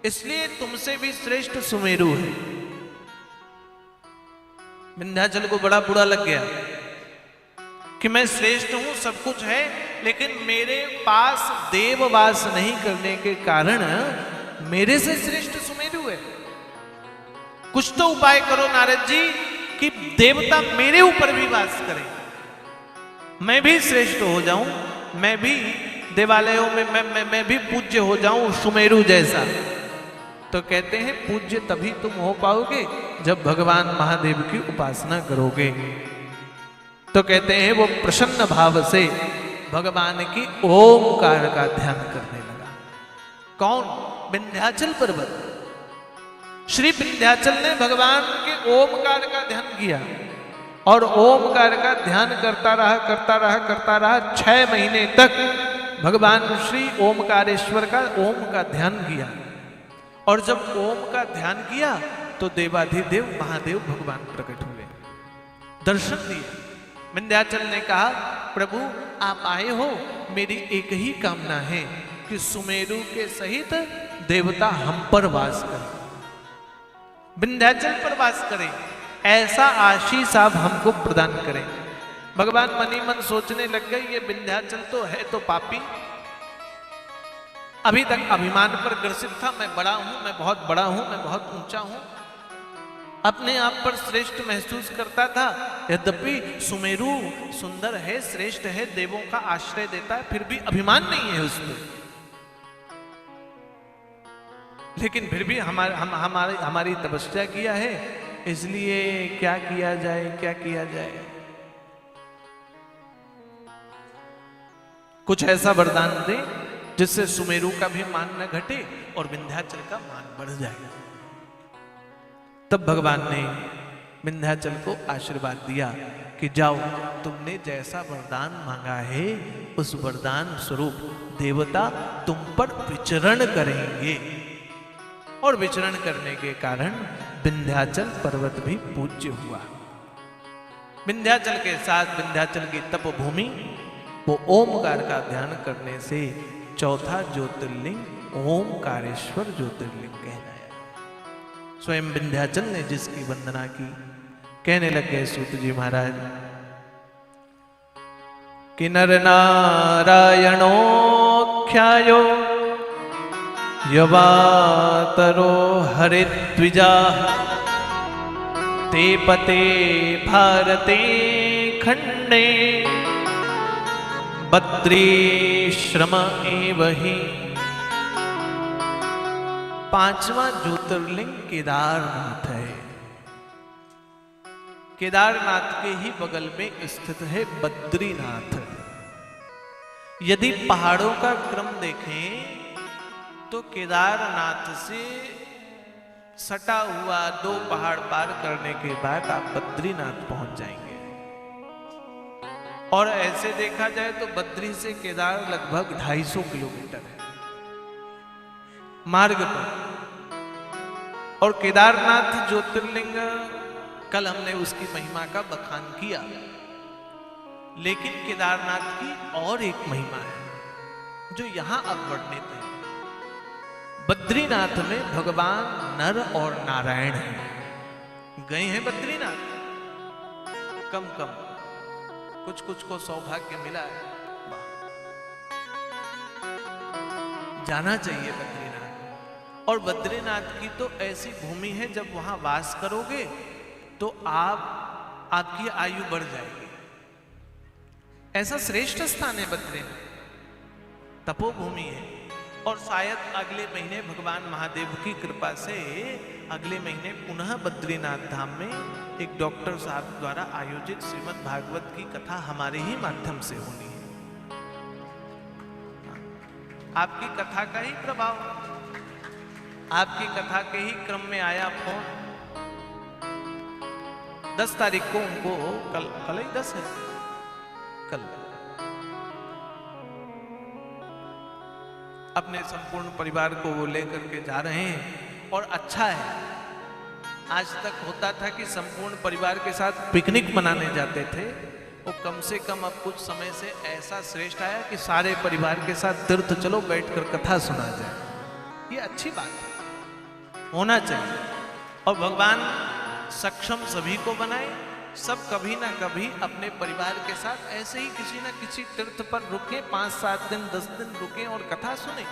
इसलिए तुमसे भी श्रेष्ठ सुमेरु है। विंध्याचल को बड़ा बुरा लग गया। कि मैं श्रेष्ठ हूं, सब कुछ है, लेकिन मेरे पास देववास नहीं करने के कारण मेरे से श्रेष्ठ सुमेरु है। कुछ तो उपाय करो नारद जी कि देवता मेरे ऊपर भी वास करें, मैं भी श्रेष्ठ हो जाऊं, मैं भी देवालयों में मैं भी पूज्य हो जाऊं सुमेरु जैसा। तो कहते हैं पूज्य तभी तुम हो पाओगे जब भगवान महादेव की उपासना करोगे। तो कहते हैं वो प्रसन्न भाव से भगवान की ओमकार का ध्यान करने लगा। कौन? विंध्याचल पर्वत। श्री विंध्याचल ने भगवान के ओमकार का ध्यान किया और ओमकार का ध्यान करता रहा 6 महीने तक भगवान श्री ओमकारेश्वर का ओम का ध्यान किया। और जब ओम का ध्यान किया तो देवाधिदेव महादेव भगवान प्रकट हुए, दर्शन दिए। विंध्याचल ने कहा प्रभु आप आए हो, मेरी एक ही कामना है कि सुमेरु के सहित देवता हम पर वास करें, विंध्याचल पर वास करें, ऐसा आशीष आप हमको प्रदान करें। भगवान मनी मन सोचने लग गए ये विंध्याचल तो है तो पापी, अभी तक अभिमान पर ग्रसित था, मैं बड़ा हूं, मैं बहुत बड़ा हूं, मैं बहुत ऊंचा हूं, अपने आप पर श्रेष्ठ महसूस करता था। यद्यपि सुमेरु सुंदर है, श्रेष्ठ है, देवों का आश्रय देता है, फिर भी अभिमान नहीं है उसमें। लेकिन फिर भी हमारी तपस्या किया है, इसलिए क्या किया जाए, क्या किया जाए। कुछ ऐसा वरदान दे जिससे सुमेरु का भी मान न घटे और विंध्याचल का मान बढ़ जाए। तब भगवान ने विंध्याचल को आशीर्वाद दिया कि जाओ, तुमने जैसा वरदान मांगा है उस वरदान स्वरूप देवता तुम पर विचरण करेंगे। और विचरण करने के कारण विंध्याचल पर्वत भी पूज्य हुआ। विंध्याचल के साथ विंध्याचल की तपभूमि वो ओमकार का ध्यान करने से चौथा ज्योतिर्लिंग ओमकारेश्वर ज्योतिर्लिंग कहलाया। स्वयं विंध्याचल ने जिसकी वंदना की, कहने लग गए सूत जी महाराज कि नर नारायणो ख्यायो यवातरो हरिद्विजा ते पते भारते खंडे बद्रीश्रम एवहि। 5वां ज्योतिर्लिंग केदारनाथ है। केदारनाथ के ही बगल में स्थित है बद्रीनाथ। यदि पहाड़ों का क्रम देखें तो केदारनाथ से सटा हुआ 2 पहाड़ पार करने के बाद आप बद्रीनाथ पहुंच जाएंगे। और ऐसे देखा जाए तो बद्री से केदार लगभग 250 किलोमीटर है मार्ग पर। और केदारनाथ ज्योतिर्लिंग कल हमने उसकी महिमा का बखान किया, लेकिन केदारनाथ की और एक महिमा है जो यहां अब वर्णित है। बद्रीनाथ में भगवान नर और नारायण हैं। गए हैं बद्रीनाथ? कम कुछ को सौभाग्य मिला है, जाना चाहिए बद्रीनाथ। और बद्रीनाथ की तो ऐसी भूमि है जब वहां वास करोगे तो आपकी आयु बढ़ जाएगी। ऐसा श्रेष्ठ स्थान है बद्रीनाथ, तपोभूमि है। और शायद अगले महीने भगवान महादेव की कृपा से अगले महीने पुनः बद्रीनाथ धाम में एक डॉक्टर साहब द्वारा आयोजित श्रीमद् भागवत की कथा हमारे ही माध्यम से होनी है। आपकी कथा का ही प्रभाव, आपकी कथा के ही क्रम में आया फोन। 10 तारीख को उनको कल ही 10 है, कल अपने संपूर्ण परिवार को वो लेकर के जा रहे हैं। और अच्छा है, आज तक होता था कि संपूर्ण परिवार के साथ पिकनिक मनाने जाते थे, वो कम से कम अब कुछ समय से ऐसा श्रेष्ठ आया कि सारे परिवार के साथ तीर्थ चलो, बैठकर कथा सुना जाए। ये अच्छी बात है, होना चाहिए। और भगवान सक्षम सभी को बनाए, सब कभी ना कभी अपने परिवार के साथ ऐसे ही किसी ना किसी तीर्थ पर रुके, 5-7 दिन 10 दिन रुके और कथा सुने।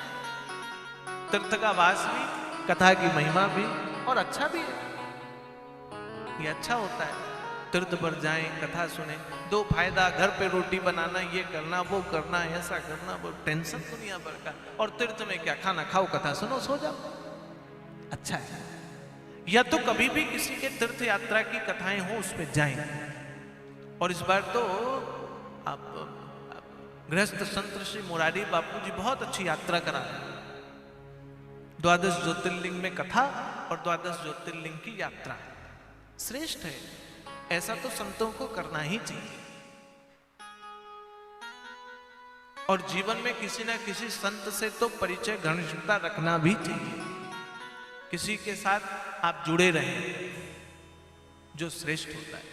तीर्थ का वास भी, कथा की महिमा भी, और अच्छा भी है, ये अच्छा होता है। तीर्थ पर जाएं, कथा सुने, 2 फायदा, घर पे रोटी बनाना, ये करना, वो करना, ऐसा करना, वो टेंशन दुनिया भर का। और तीर्थ में क्या, खाना खाओ, कथा सुनो, सो जाओ, अच्छा है। या तो कभी भी किसी के तीर्थ यात्रा की कथाएं हो, उस पर जाएं। और इस बार तो आप गृहस्थ संत श्री मुरारी बापू जी बहुत अच्छी यात्रा करा रहे हैं। 12 ज्योतिर्लिंग में कथा और 12 ज्योतिर्लिंग की यात्रा श्रेष्ठ है। ऐसा तो संतों को करना ही चाहिए। और जीवन में किसी ना किसी संत से तो परिचय, घनिष्ठता रखना भी चाहिए। किसी के साथ आप जुड़े रहें, जो श्रेष्ठ होता है।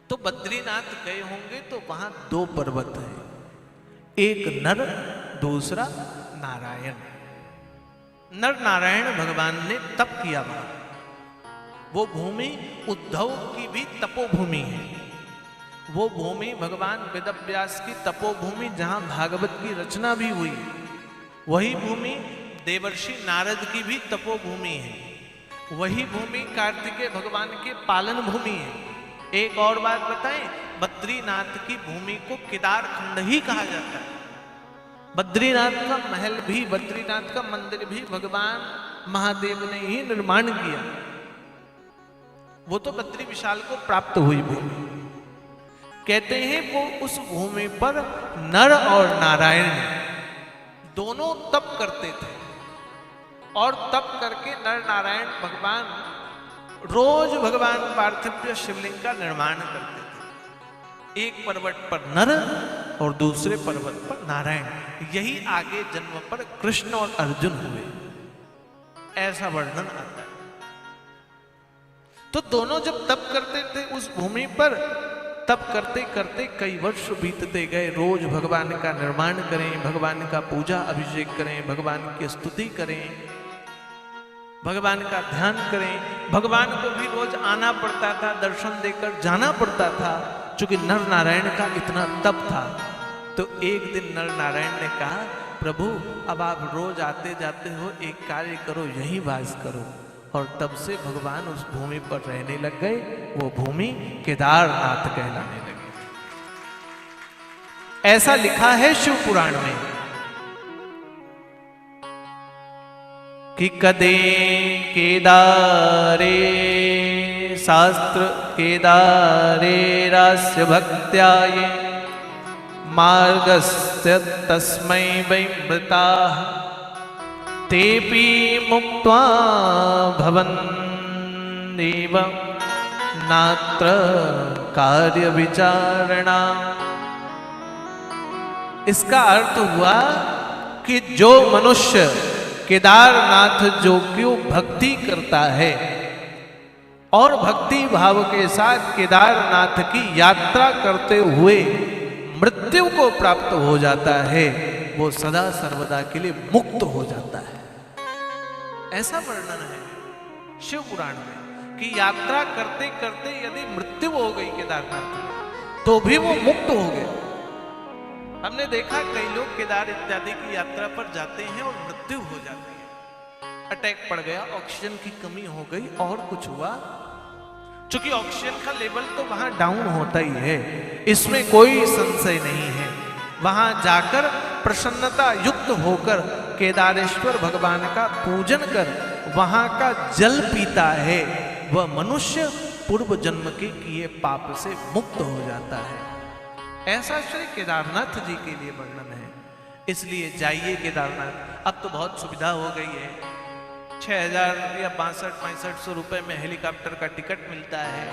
तो बद्रीनाथ गए होंगे तो वहां 2 पर्वत हैं, एक नर, दूसरा नारायण। नर नारायण भगवान ने तप किया वहां। वो भूमि उद्धव की भी तपोभूमि है। वो भूमि भगवान वेदव्यास की तपोभूमि, जहां भागवत की रचना भी हुई। वही भूमि देवर्षि नारद की भी तपोभूमि है। वही भूमि कार्तिकेय भगवान के पालन भूमि है। एक और बात बताएं, बद्रीनाथ की भूमि को केदार खंड ही कहा जाता है। बद्रीनाथ का महल भी, बद्रीनाथ का मंदिर भी भगवान महादेव ने ही निर्माण किया। वो तो बद्री विशाल को प्राप्त हुई भूमि। कहते हैं वो उस भूमि पर नर और नारायण दोनों तप करते थे। और तप करके नर नारायण भगवान रोज भगवान पार्थिव शिवलिंग का निर्माण करते थे। एक पर्वत पर नर और दूसरे पर्वत पर नारायण। यही आगे जन्म पर कृष्ण और अर्जुन हुए, ऐसा वर्णन आता है। तो दोनों जब तप करते थे उस भूमि पर, तप करते करते कई वर्ष बीतते गए। रोज भगवान का निर्माण करें, भगवान का पूजा अभिषेक करें, भगवान की स्तुति करें, भगवान का ध्यान करें। भगवान को भी रोज आना पड़ता था, दर्शन देकर जाना पड़ता था, क्योंकि नर नारायण का इतना तप था। तो एक दिन नर नारायण ने कहा, प्रभु अब आप रोज आते जाते हो, एक कार्य करो, यहीं वास करो। और तब से भगवान उस भूमि पर रहने लग गए। वो भूमि केदारनाथ कहलाने लगी। ऐसा लिखा है शिव पुराण में कि कदे केदारे शास्त्र केदारे रास्य भक्त्याये मार्गस्य तस्मै वै मृताः तेपि मुक्त्वा भवन्नेव नात्र कार्य विचारणा। इसका अर्थ हुआ कि जो मनुष्य केदारनाथ जो क्यों भक्ति करता है और भक्ति भाव के साथ केदारनाथ की यात्रा करते हुए मृत्यु को प्राप्त हो जाता है, वो सदा सर्वदा के लिए मुक्त हो जाता है। ऐसा वर्णन है शिव पुराण में कि यात्रा करते करते यदि मृत्यु हो गई केदारनाथ में, तो भी वो मुक्त हो गए। हमने देखा कई लोग केदार इत्यादि की यात्रा पर जाते हैं और मृत्यु हो जाती है। अटैक पड़ गया, ऑक्सीजन की कमी हो गई और कुछ हुआ। चूंकि ऑक्सीजन का लेवल तो वहां डाउन होता ही है, इसमें कोई संशय नहीं है। वहां जाकर प्रसन्नता युक्त होकर केदारेश्वर भगवान का पूजन कर वहां का जल पीता है, वह मनुष्य पूर्व जन्म के किए पाप से मुक्त हो जाता है। ऐसा श्री केदारनाथ जी के लिए वर्णन है। इसलिए जाइए केदारनाथ। अब तो बहुत सुविधा हो गई है, 6000 या 6200 रुपए में हेलीकॉप्टर का टिकट मिलता है।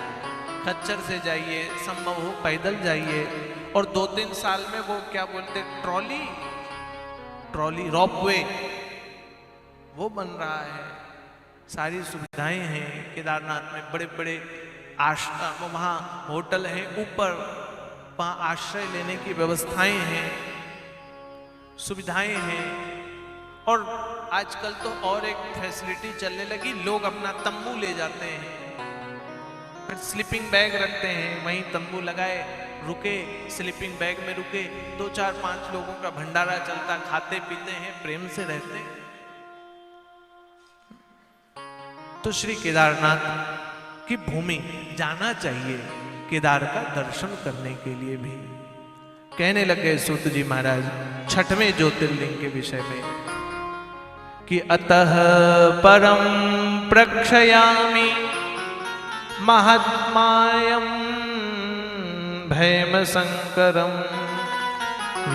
खच्चर से जाइए, संभव हो पैदल जाइए। और 2-3 साल में वो क्या बोलते, ट्रॉली रोपवे वो बन रहा है। सारी सुविधाएं हैं केदारनाथ में। बड़े बड़े आश्रम, वहाँ होटल हैं ऊपर, वहाँ आश्रय लेने की व्यवस्थाएं हैं, सुविधाएं हैं। और आजकल तो और एक फैसिलिटी चलने लगी, लोग अपना तंबू ले जाते हैं, फिर स्लीपिंग बैग रखते हैं, वहीं तंबू लगाए, रुके, स्लीपिंग बैग में रुके, 2 4 5 लोगों का भंडारा चलता, खाते पीते हैं, प्रेम से रहते हैं। तो श्री केदारनाथ की भूमि जाना चाहिए केदार का दर्शन करने के लिए भी। कहने लगे सूत जी महाराज छठवें ज्योतिर्लिंग के विषय में कि अतः परम प्रक्षयामि महात्मायं भैम संकरम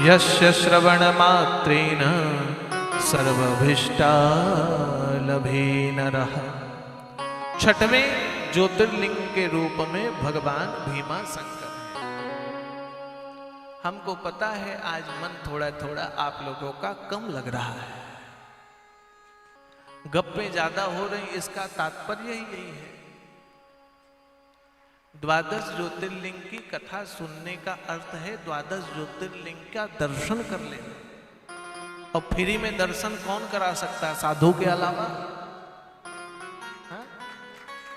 यस्य श्रवण मात्रेण सर्वभीष्टा लभे नरः। छठवें ज्योतिर्लिंग के रूप में भगवान भीमा शंकर। हमको पता है आज मन थोड़ा थोड़ा आप लोगों का कम लग रहा है, गप्पें ज्यादा हो रही, इसका तात्पर्य ही यही है। द्वादश ज्योतिर्लिंग की कथा सुनने का अर्थ है द्वादश ज्योतिर्लिंग का दर्शन कर लेना। और फ्री में दर्शन कौन करा सकता है साधु के अलावा?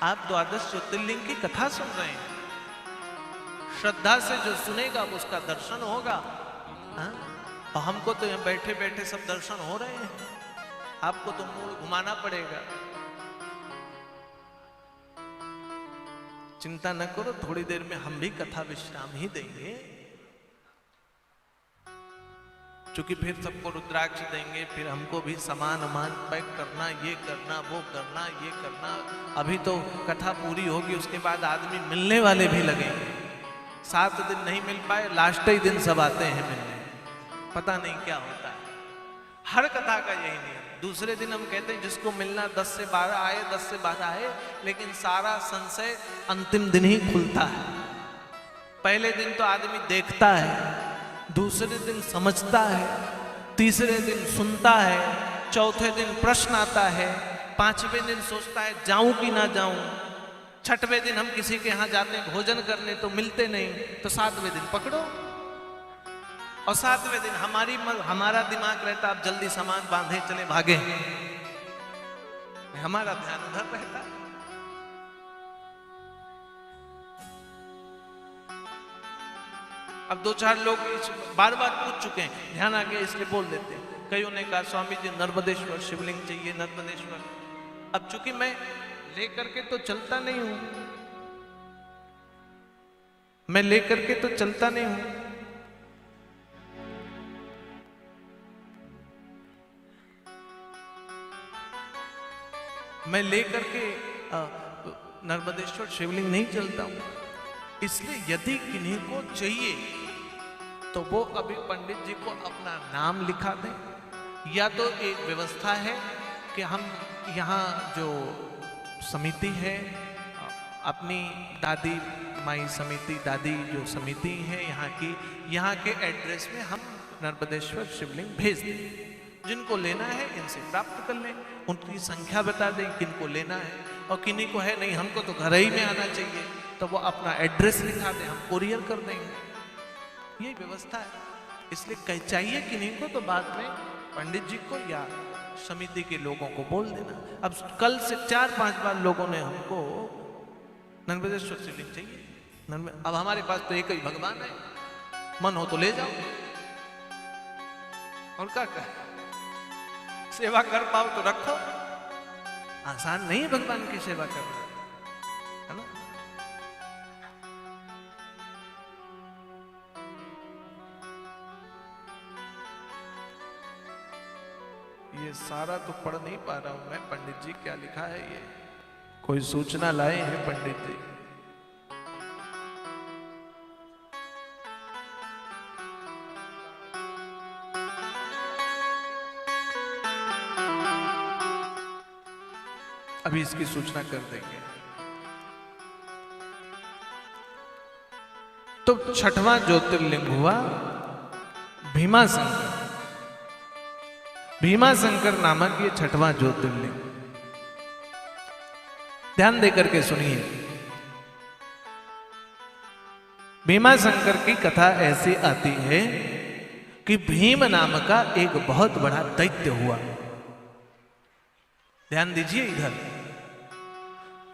आप द्वादश ज्योतिर्लिंग की कथा सुन रहे हैं, श्रद्धा से जो सुनेगा उसका दर्शन होगा। और हमको तो यहाँ बैठे बैठे सब दर्शन हो रहे हैं, आपको तो मूड घुमाना पड़ेगा। चिंता न करो, थोड़ी देर में हम भी कथा विश्राम ही देंगे, क्योंकि फिर सबको रुद्राक्ष देंगे, फिर हमको भी सामान पैक करना, ये करना, वो करना, ये करना। अभी तो कथा पूरी होगी, उसके बाद आदमी मिलने वाले भी लगेंगे। 7 दिन नहीं मिल पाए, लास्ट ही दिन सब आते हैं मिलने, पता नहीं क्या होता है। हर कथा का यही नियम। दूसरे दिन हम कहते हैं जिसको मिलना 10 से 12 आए, 10 से 12 आए, लेकिन सारा संशय अंतिम दिन ही खुलता है। पहले दिन तो आदमी देखता है, दूसरे दिन समझता है, तीसरे दिन सुनता है, चौथे दिन प्रश्न आता है, 5वें दिन सोचता है जाऊं कि ना जाऊं, 6वें दिन हम किसी के यहाँ जाते हैं भोजन करने तो मिलते नहीं, तो 7वें दिन पकड़ो। और 7वें दिन हमारा दिमाग रहता अब जल्दी सामान बांधे चले भागे, हमारा ध्यान उधर रहता है। अब 2-4 लोग बार बार पूछ चुके हैं, ध्यान आ गया इसलिए बोल देते हैं। कईयों ने कहा स्वामी जी नर्मदेश्वर शिवलिंग चाहिए, नर्मदेश्वर। अब चूंकि मैं लेकर के तो चलता नहीं हूं, मैं लेकर के तो चलता नहीं हूं, मैं लेकर के नर्मदेश्वर शिवलिंग नहीं चलता हूं। इसलिए यदि किन्हीं को चाहिए तो वो अभी पंडित जी को अपना नाम लिखा दें, या तो एक व्यवस्था है कि हम यहाँ जो समिति है अपनी दादी माई समिति, दादी जो समिति है यहाँ के एड्रेस में हम नर्मदेश्वर शिवलिंग भेज दें। जिनको लेना है इनसे प्राप्त कर लें, उनकी संख्या बता दें किनको लेना है, और किन्हीं को है नहीं हमको तो घर ही में आना चाहिए तो वो अपना एड्रेस लिखा दें, हम कोरियर कर देंगे। ये व्यवस्था है। इसलिए चाहिए किन्हीं को तो बाद में पंडित जी को या समिति के लोगों को बोल देना। अब कल से 4-5 बार लोगों ने हमको नर्मदेश्वर शिवलिंग चाहिए। अब हमारे पास तो एक ही भगवान है, मन हो तो ले जाओ, और क्या कहे, सेवा कर पाओ तो रखो। आसान नहीं है भगवान की सेवा करना, है ना। ये सारा तो पढ़ नहीं पा रहा हूं मैं, पंडित जी क्या लिखा है ये, कोई सूचना लाए हैं पंडित जी। अभी इसकी सूचना कर देंगे। तो 6वां ज्योतिर्लिंग हुआ भीमाशंकर। भीमाशंकर नामक ये 6वां ज्योतिर्लिंग, ध्यान देकर के सुनिए। भीमाशंकर की कथा ऐसी आती है कि भीम नाम का एक बहुत बड़ा दैत्य हुआ। ध्यान दीजिए इधर,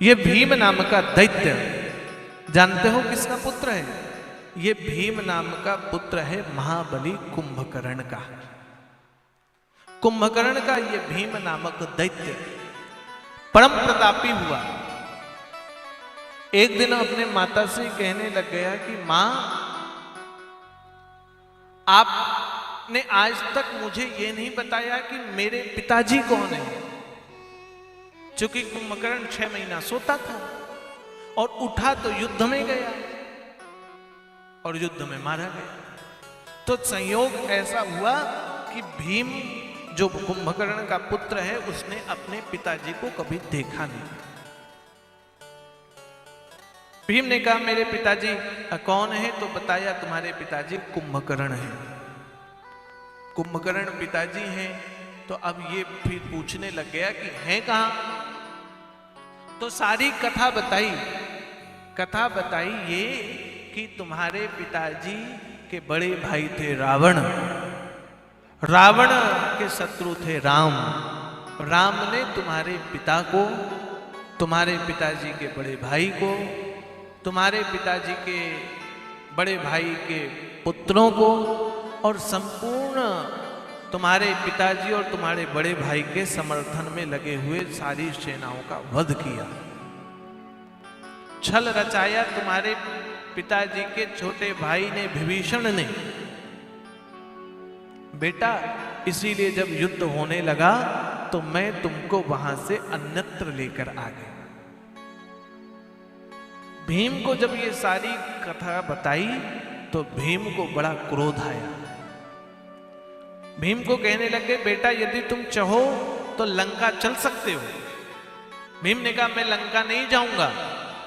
ये भीम नाम का दैत्य जानते हो किसका पुत्र है? ये भीम नाम का पुत्र है महाबली कुंभकर्ण का। कुंभकर्ण का ये भीम नामक दैत्य परम प्रतापी हुआ। एक दिन अपने माता से कहने लग गया कि मां, आपने आज तक मुझे ये नहीं बताया कि मेरे पिताजी कौन है। क्योंकि कुंभकर्ण 6 महीना सोता था और उठा तो युद्ध में गया और युद्ध में मारा गया। तो संयोग ऐसा हुआ कि भीम जो कुंभकर्ण का पुत्र है उसने अपने पिताजी को कभी देखा नहीं। भीम ने कहा मेरे पिताजी कौन है? तो बताया तुम्हारे पिताजी कुंभकर्ण हैं। कुंभकर्ण पिताजी हैं। तो अब ये फिर पूछने लग गया कि हैं कहां? तो सारी कथा बताई। कथा बताई ये कि तुम्हारे पिताजी के बड़े भाई थे रावण। रावण के शत्रु थे राम। राम ने तुम्हारे पिता को, तुम्हारे पिताजी के बड़े भाई को, तुम्हारे पिताजी के बड़े भाई के पुत्रों को और संपूर्ण तुम्हारे पिताजी और तुम्हारे बड़े भाई के समर्थन में लगे हुए सारी सेनाओं का वध किया। छल रचाया तुम्हारे पिताजी के छोटे भाई ने, विभीषण ने। बेटा, इसीलिए जब युद्ध होने लगा तो मैं तुमको वहां से अन्यत्र लेकर आ गया। भीम को जब ये सारी कथा बताई तो भीम को बड़ा क्रोध आया। भीम को कहने लगे बेटा, यदि तुम चाहो तो लंका चल सकते हो। भीम ने कहा मैं लंका नहीं जाऊंगा,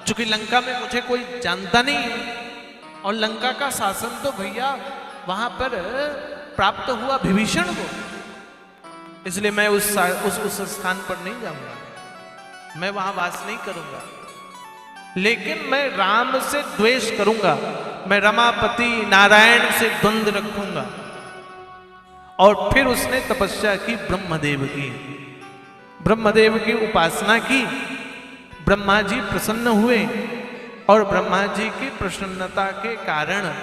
क्योंकि लंका में मुझे कोई जानता नहीं है और लंका का शासन तो भैया वहां पर प्राप्त हुआ विभीषण को, इसलिए मैं उस स्थान पर नहीं जाऊंगा, मैं वहां वास नहीं करूंगा। लेकिन मैं राम से द्वेष करूंगा, मैं रमापति नारायण से द्वंद रखूंगा। और फिर उसने तपस्या की, ब्रह्मदेव की, ब्रह्मदेव की उपासना की। ब्रह्मा जी प्रसन्न हुए और ब्रह्मा जी की प्रसन्नता के कारण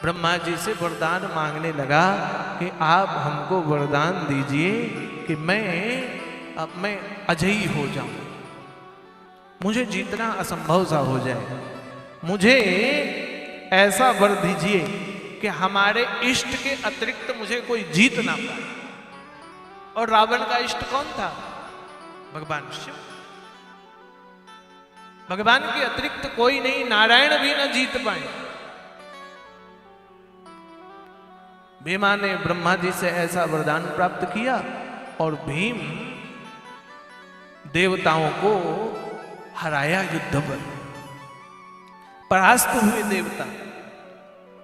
ब्रह्मा जी से वरदान मांगने लगा कि आप हमको वरदान दीजिए कि मैं अजयी हो जाऊं, मुझे जीतना असंभव सा हो जाए। मुझे ऐसा वर दीजिए कि हमारे इष्ट के अतिरिक्त मुझे कोई जीत ना पाए। और रावण का इष्ट कौन था? भगवान शिव। भगवान के अतिरिक्त कोई नहीं, नारायण भी ना जीत पाए। भीमा ने ब्रह्मा जी से ऐसा वरदान प्राप्त किया और भीम देवताओं को हराया युद्ध पर। परास्त हुए देवता,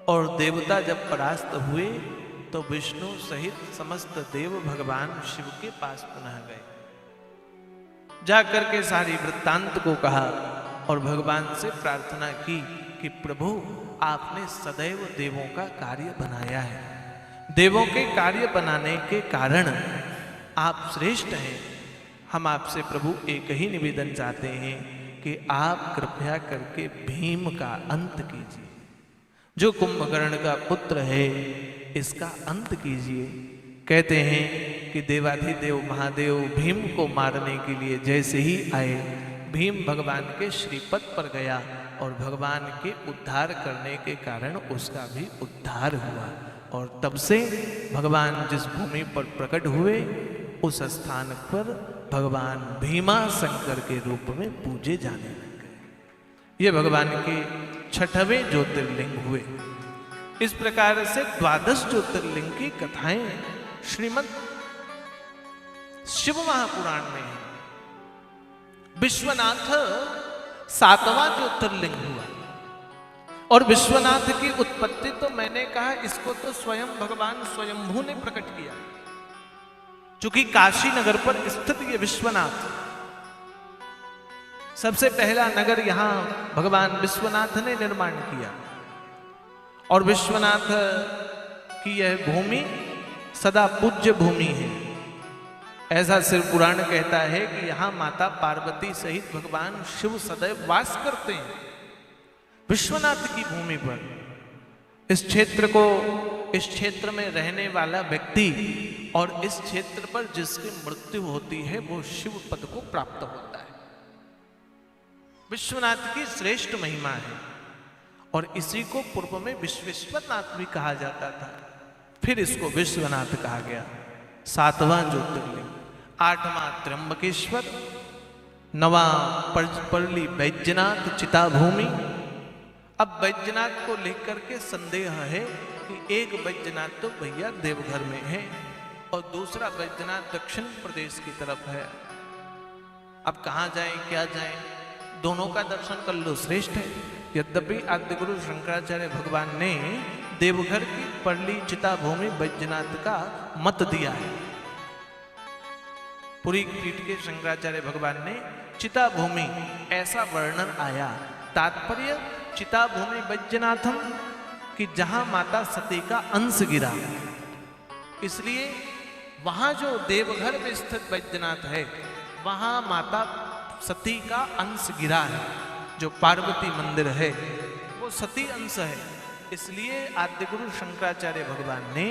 और देवता जब परास्त हुए तो विष्णु सहित समस्त देव भगवान शिव के पास पुनः गए। जाकर के सारी वृत्तांत को कहा और भगवान से प्रार्थना की कि प्रभु, आपने सदैव देवों का कार्य बनाया है, देवों के कार्य बनाने के कारण आप श्रेष्ठ हैं। हम आपसे प्रभु एक ही निवेदन चाहते हैं कि आप कृपया करके भीम का अंत कीजिए, जो कुंभकर्ण का पुत्र है इसका अंत कीजिए। कहते हैं कि देवाधिदेव महादेव भीम को मारने के लिए जैसे ही आए, भीम भगवान के श्रीपद पर गया और भगवान के उद्धार करने के कारण उसका भी उद्धार हुआ। और तब से भगवान जिस भूमि पर प्रकट हुए उस स्थान पर भगवान भीमा शंकर के रूप में पूजे जाने लग गए। ये भगवान के 6वें ज्योतिर्लिंग हुए। इस प्रकार से 12 ज्योतिर्लिंग की कथाएं श्रीमद् शिव महापुराण में है। विश्वनाथ 7वां ज्योतिर्लिंग हुआ। और विश्वनाथ की उत्पत्ति तो मैंने कहा इसको तो स्वयं भगवान स्वयंभू ने प्रकट किया, क्योंकि काशी नगर पर स्थित ये विश्वनाथ सबसे पहला नगर यहां भगवान विश्वनाथ ने निर्माण किया। और विश्वनाथ की यह भूमि सदा पूज्य भूमि है। ऐसा शिव पुराण कहता है कि यहां माता पार्वती सहित भगवान शिव सदैव वास करते हैं। विश्वनाथ की भूमि पर इस क्षेत्र में रहने वाला व्यक्ति और इस क्षेत्र पर जिसकी मृत्यु होती है वो शिव पद को प्राप्त होता है। विश्वनाथ की श्रेष्ठ महिमा है और इसी को पूर्व में विश्वेश्वरनाथ भी कहा जाता था, फिर इसको विश्वनाथ कहा गया। 7वां ज्योतिर्लिंग, 8वां त्र्यंबकेश्वर, 9वां परली बैजनाथ चिताभूमि। अब बैजनाथ को लेकर के संदेह है कि एक बैजनाथ तो भैया देवघर में है और दूसरा बैजनाथ दक्षिण प्रदेश की तरफ है। अब कहाँ जाएं, क्या जाएं? दोनों का दर्शन कर लो, श्रेष्ठ है। यद्यपि आद्यगुरु शंकराचार्य भगवान ने देवघर की परली चिताभूमि बैजनाथ का मत दिया है। पूरी पीठ के शंकराचार्य भगवान ने चिताभूमि ऐसा वर्णन आया। तात्पर्य चिताभूमि बैजनाथम कि जहां माता सती का अंश गिरा, इसलिए वहां जो देवघर में स्थित बैजनाथ है वहां माता सती का अंश गिरा है। जो पार्वती मंदिर है वो सती अंश है, इसलिए आद्यगुरु शंकराचार्य भगवान ने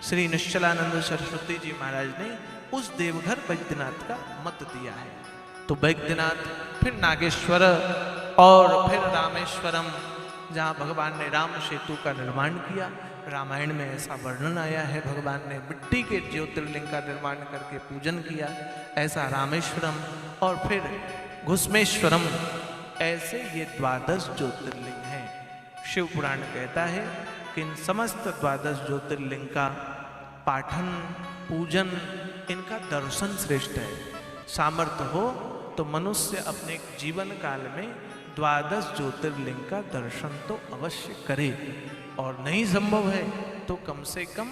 श्री निश्चलानंद सरस्वती जी महाराज ने उस देवघर बैद्यनाथ का मत दिया है। तो बैद्यनाथ, फिर नागेश्वर और फिर रामेश्वरम, जहाँ भगवान ने राम सेतु का निर्माण किया। रामायण में ऐसा वर्णन आया है, भगवान ने मिट्टी के ज्योतिर्लिंग का निर्माण करके पूजन किया, ऐसा रामेश्वरम। और फिर घुस्मेश्वरम, ऐसे ये 12 ज्योतिर्लिंग हैं। शिव पुराण कहता है कि इन समस्त 12 ज्योतिर्लिंग का पाठन, पूजन, इनका दर्शन श्रेष्ठ है। सामर्थ्य हो तो मनुष्य अपने जीवन काल में 12 ज्योतिर्लिंग का दर्शन तो अवश्य करे, और नहीं संभव है तो कम से कम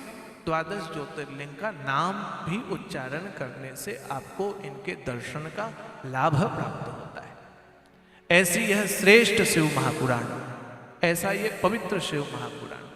12 ज्योतिर्लिंग का नाम भी उच्चारण करने से आपको इनके दर्शन का लाभ प्राप्त होता है। ऐसी यह श्रेष्ठ शिव महापुराण, ऐसा ये पवित्र शिव महापुराण।